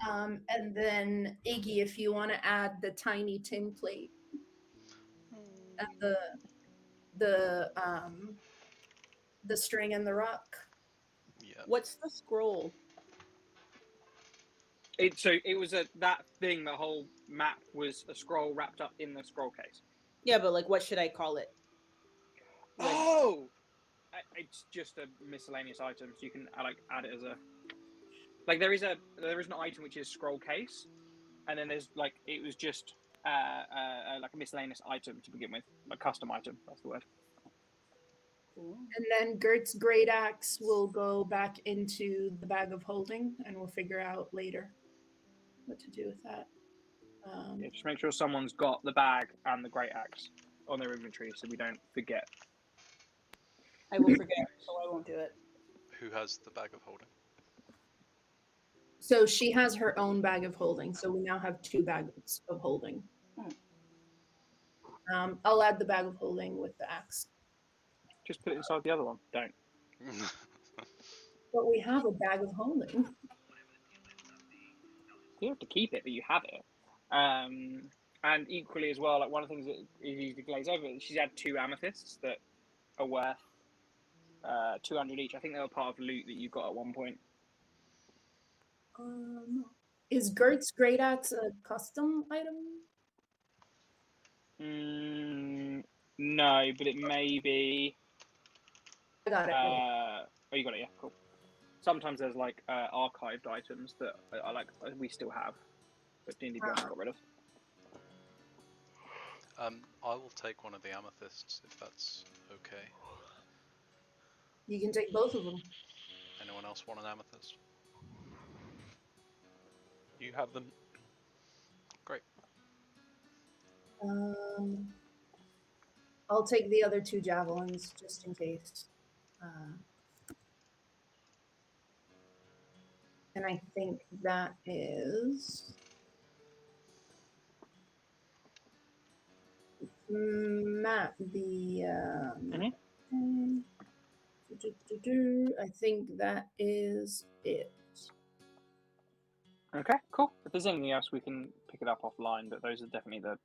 And then Iggy, if you want to add the tiny tin plate and the string and the rock. Yeah. What's the scroll? It was that thing. The whole map was a scroll wrapped up in the scroll case. Yeah, but like, what should I call it? Like, Oh, it's just a miscellaneous item, so you can add it as a there is an item which is scroll case, and then there's it was just like a miscellaneous item to begin with, a custom item. That's the word. cool. And then Gert's great axe will go back into the bag of holding, and we'll figure out later what to do with that. Yeah, just make sure someone's got the bag and the great axe on their inventory, so we don't forget. I will forget, so I won't do it. Who has the bag of holding? So she has her own bag of holding, so we now have 2 bags of holding. I'll add the bag of holding with the axe. Just put it inside the other one. Don't. But we have a bag of holding. You have to keep it, but you have it. And equally as well, like one of the things that is easy to glaze over, she's had 2 amethysts that are worth 200 each. I think they were part of loot that you got at one point. Is Gert's great axe a custom item? No, but it may be. I got it. Oh, you got it. Yeah, cool. Sometimes there's archived items that we still have, but D&D Beyond got rid of. I will take one of the amethysts if that's okay. You can take both of them. Anyone else want an amethyst? You have them. Great. I'll take the other 2 javelins just in case. And I think that is Matt. I think that is it. Okay, cool. If there's anything else, we can pick it up offline, but those are definitely the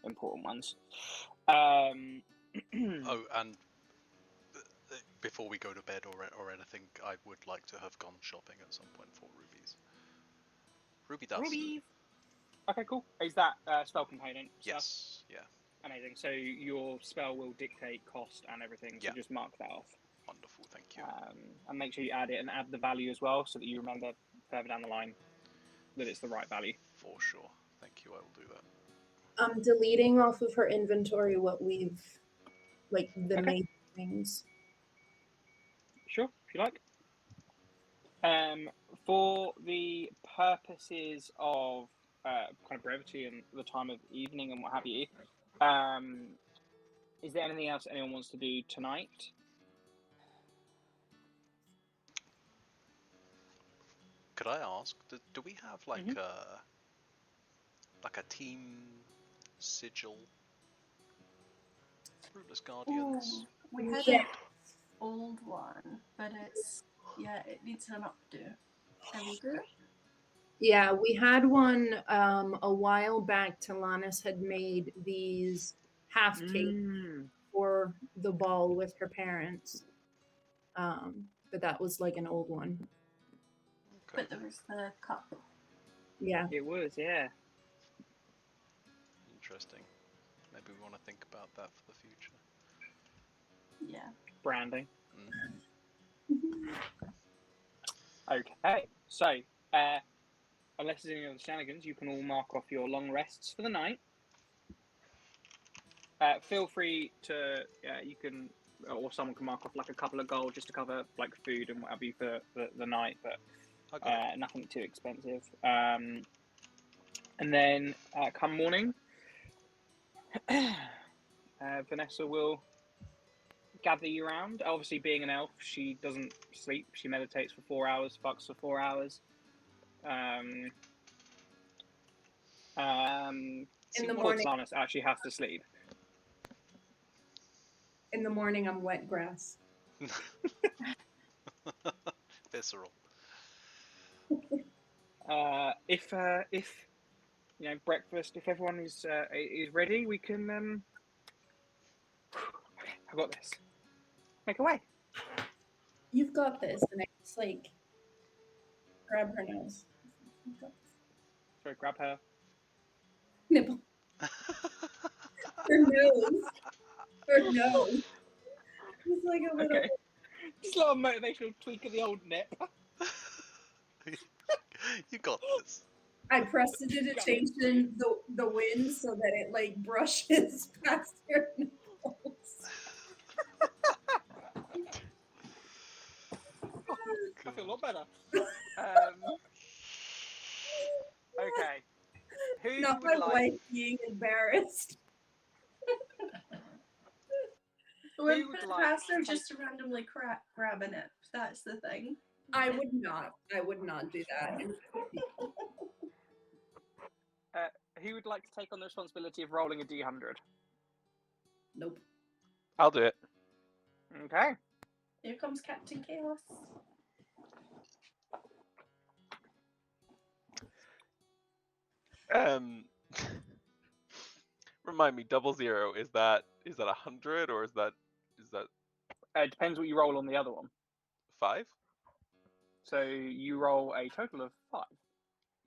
important ones. Oh, and before we go to bed or anything, I would like to have gone shopping at some point for rubies. Ruby dust. Rubies. Okay, cool. Is that spell component stuff? Yes. Yeah. Amazing. So your spell will dictate cost and everything. So Yeah. just mark that off. Wonderful. Thank you. And make sure you add it and add the value as well, so that you remember further down the line that it's the right value. For sure. Thank you. I will do that. I'm deleting off of her inventory what we've, like, the Okay. main things. Sure, if you like. For the purposes of kind of brevity and the time of evening and what have you, is there anything else anyone wants to do tonight? Could I ask? Do we have like Mhm. a team sigil? Rootless Guardians. Ooh, we had Yeah. an old one, but it needs an updo. Have you got it? Yeah, we had one a while back. Talanis had made these half cakes for the ball with her parents. But that was like an old one. Okay. But there was the cup. Yeah. It was, yeah. Interesting. Maybe we want to think about that for the future. Yeah. Branding. Mm. Okay, so unless there's any other shenanigans, you can all mark off your long rests for the night. Feel free to, you can, or someone can mark off like a couple of gold just to cover like food and what have you for the night, but I got it. nothing too expensive. And then come morning, Vanessa will gather you around. Obviously, being an elf, she doesn't sleep. She meditates for 4 hours, fucks for 4 hours. In the Poor morning, Tlanis actually has to sleep. I'm wet grass. Visceral. If you know breakfast, if everyone is ready, we can. I've got this. Make away. You've got this, and I just like grab her nose. You've got this. So grab her. Nipple. Her nose. Her nose. It's like a little. Okay. Just a little motivational tweak of the old nip. You got this. I prestidigitation the wind so that it like brushes past her nipples. I feel a lot better. Okay. Who Not would my like? wife being embarrassed. When would it's like past her, to just to randomly grab a nip. That's the thing. I would not do that. Who would like to take on the responsibility of rolling a d100? Nope. I'll do it. Okay. Here comes Captain Chaos. Remind me, 00 is that 100 or is that It depends what you roll on the other one. 5? So you roll a total of 5.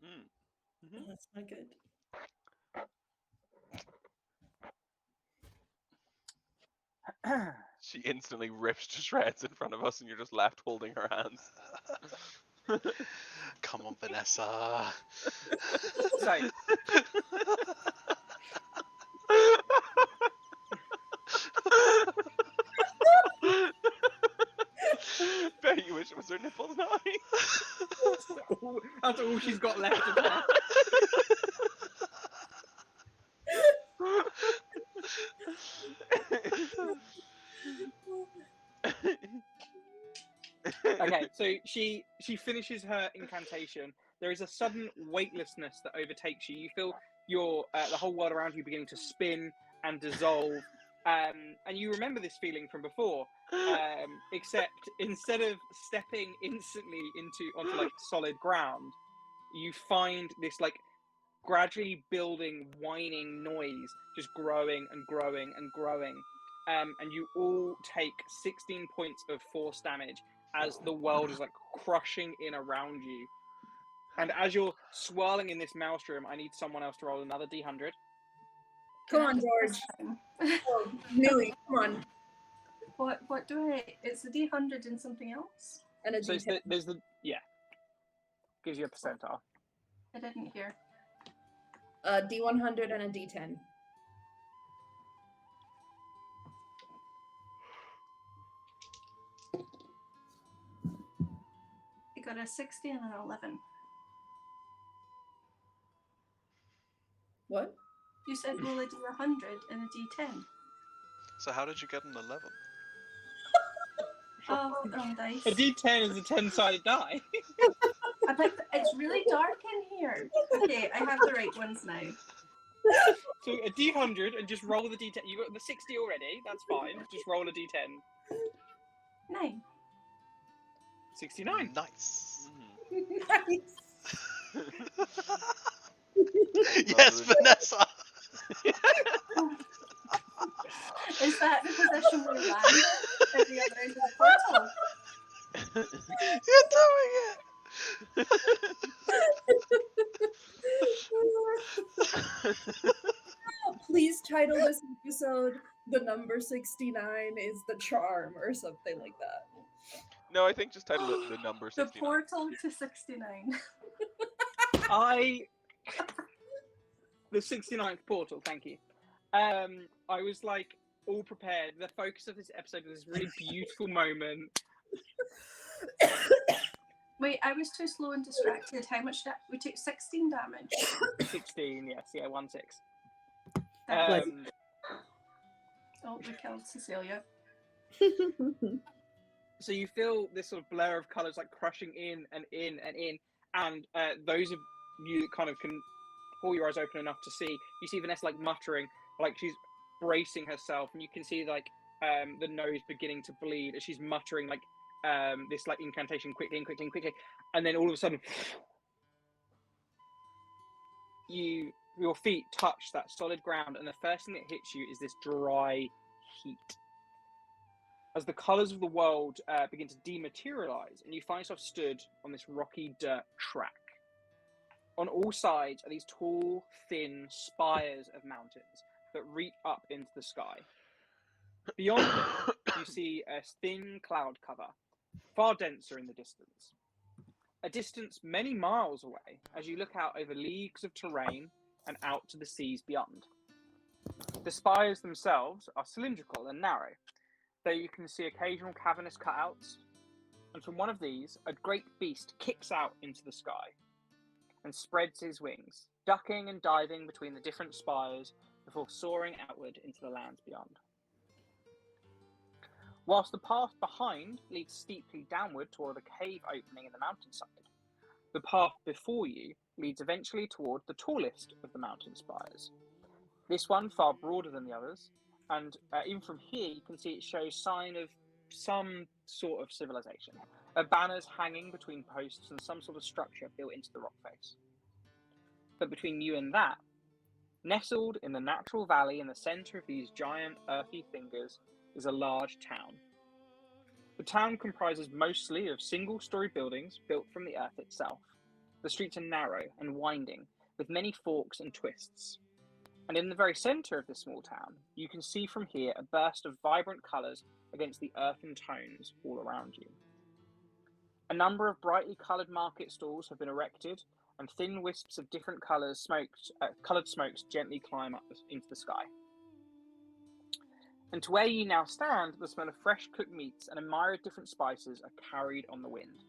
Mm-hmm. That's not good. She instantly rips to shreds in front of us, and you're just left holding her hands. Come on, Vanessa. So Bet you wish it was her nipples now. that's all she's got left of her. Okay, so she finishes her incantation. There is a sudden weightlessness that overtakes you. You feel your the whole world around you beginning to spin and dissolve, and you remember this feeling from before. Except instead of stepping instantly onto like solid ground, you find this like gradually building whining noise just growing and growing and growing, and you all take 16 points of force damage as the world is like crushing in around you. And as you're swirling in this maelstrom, I need someone else to roll another D100. Come on, George. Oh, Millie, come on. What do I? It's a D100 and something else. And a So D10. there's the gives you a percentile. I didn't hear. A D100 and a D10. I got a 60 and an 11. What? You said roll a D100 and a D10. So how did you get an 11? Oh, wrong dice. A D10 is a 10-sided die. It's really dark in here. Okay, I have the right ones now. So a D100 and just roll the D10. You got the 60 already. That's fine. Just roll a D10. 9. 69. Nice. Nice. Yes, Vanessa. Is that the position we landed at the other end of the portal? You're doing it. Please title this episode "The Number 69 is the Charm" or something like that. No, I think just title it The Number The 69. portal to 69. The 69th portal, thank you. I was like all prepared. The focus of this episode was this really beautiful moment. Wait, I was too slow and distracted. How much we took 16 damage. 16, yes, yeah, 1-6. Oh, we killed Cecilia. So you feel this sort of blur of colours like crushing in and in and in, and those of you that kind of can pull your eyes open enough to see, you see Vanessa like muttering, like she's bracing herself, and you can see like the nose beginning to bleed as she's muttering like this like incantation quickly, and then all of a sudden your feet touch that solid ground, and the first thing that hits you is this dry heat. As the colours of the world begin to dematerialise, and you find yourself stood on this rocky dirt track. On all sides are these tall, thin spires of mountains that reach up into the sky. Beyond them, you see a thin cloud cover, far denser in the distance. A distance many miles away as you look out over leagues of terrain and out to the seas beyond. The spires themselves are cylindrical and narrow, though you can see occasional cavernous cutouts, and from one of these, a great beast kicks out into the sky and spreads his wings, ducking and diving between the different spires before soaring outward into the lands beyond. Whilst the path behind leads steeply downward toward a cave opening in the mountainside, the path before you leads eventually toward the tallest of the mountain spires. This one far broader than the others, and even from here you can see it shows sign of some sort of civilization. Banners hanging between posts and some sort of structure built into the rock face. But between you and that, nestled in the natural valley in the centre of these giant earthy fingers, is a large town. The town comprises mostly of single-storey buildings built from the earth itself. The streets are narrow and winding, with many forks and twists. And in the very centre of this small town, you can see from here a burst of vibrant colours against the earthen tones all around you. A number of brightly coloured market stalls have been erected, and thin wisps of different coloured smokes gently climb up into the sky. And to where you now stand, the smell of fresh cooked meats and a myriad of different spices are carried on the wind.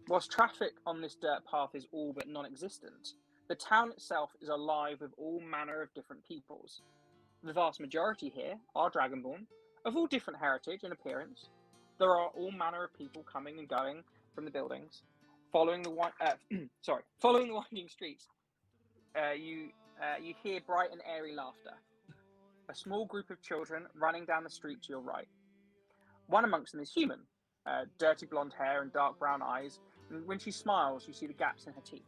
Whilst traffic on this dirt path is all but non-existent, the town itself is alive with all manner of different peoples. The vast majority here are Dragonborn, of all different heritage and appearance. There are all manner of people coming and going from the buildings. Following the winding streets, you hear bright and airy laughter. A small group of children running down the street to your right. One amongst them is human, dirty blonde hair and dark brown eyes, and when she smiles, you see the gaps in her teeth.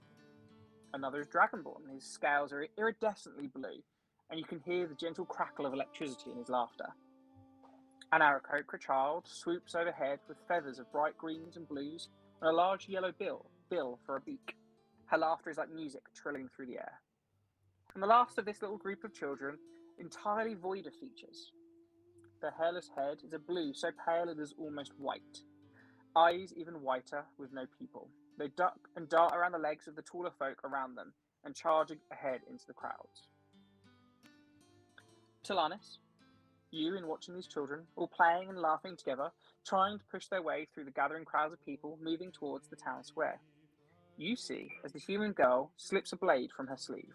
Another is Dragonborn. His scales are iridescently blue, and you can hear the gentle crackle of electricity in his laughter. An Aarakocra child swoops overhead with feathers of bright greens and blues and a large yellow bill for a beak. Her laughter is like music trilling through the air. And the last of this little group of children, entirely void of features. Their hairless head is a blue so pale it is almost white. Eyes even whiter with no pupil. They duck and dart around the legs of the taller folk around them and charge ahead into the crowds. Talanis, you, in watching these children, all playing and laughing together, trying to push their way through the gathering crowds of people moving towards the town square. You see as the human girl slips a blade from her sleeve,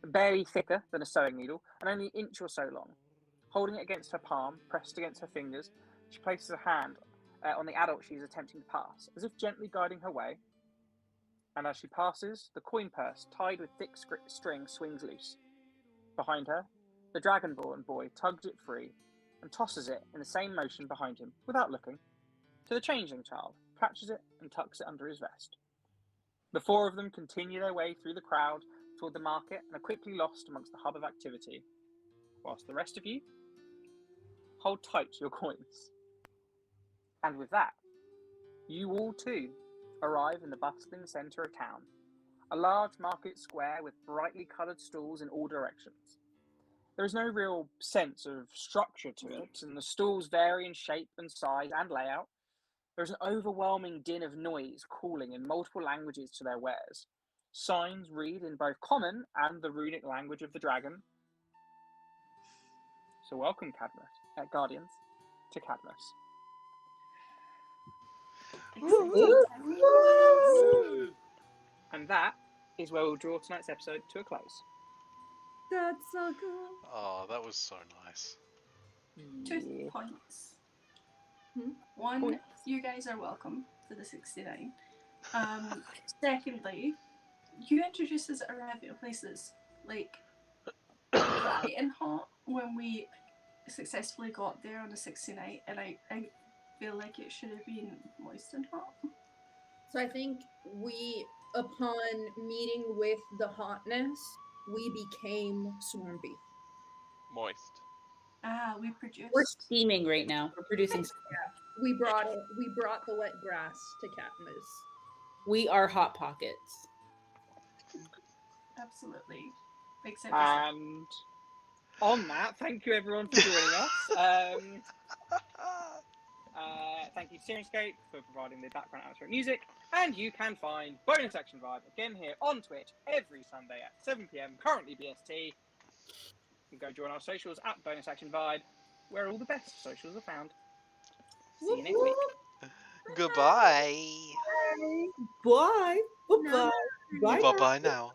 barely thicker than a sewing needle and only an inch or so long. Holding it against her palm, pressed against her fingers, she places a hand on the adult she is attempting to pass, as if gently guiding her way. And as she passes, the coin purse, tied with thick string, swings loose. Behind her, the dragonborn boy tugs it free and tosses it in the same motion behind him, without looking, to the changeling child, catches it and tucks it under his vest. The four of them continue their way through the crowd toward the market and are quickly lost amongst the hub of activity, whilst the rest of you hold tight to your coins. And with that, you all too arrive in the bustling centre of town, a large market square with brightly coloured stalls in all directions. There is no real sense of structure to it, and the stalls vary in shape and size and layout. There is an overwhelming din of noise calling in multiple languages to their wares. Signs read in both common and the runic language of the dragon. So welcome, Guardians, to Cadmus. And that is where we'll draw tonight's episode to a close. That's so cool. Oh, that was so nice. 2 points. One, you guys are welcome for the 69. Secondly, you introduced us around places like bright and hot when we successfully got there on the 69, and I feel like it should have been moist and hot. So I think upon meeting with the hotness, we became swampy. Moist. We produced. We're steaming right now. We're producing. We brought it. We brought the wet grass to Katniss. We are Hot Pockets. Absolutely. Except And on that, thank you everyone for joining us. Thank you to Sirenscape for providing the background atmospheric music. And you can find Bonus Action Vibe again here on Twitch every Sunday at 7 PM, currently BST. You can go join our socials at Bonus Action Vibe, where all the best socials are found. See you next week. Goodbye. Bye. Bye. Bye. No. Bye. Bye-bye now.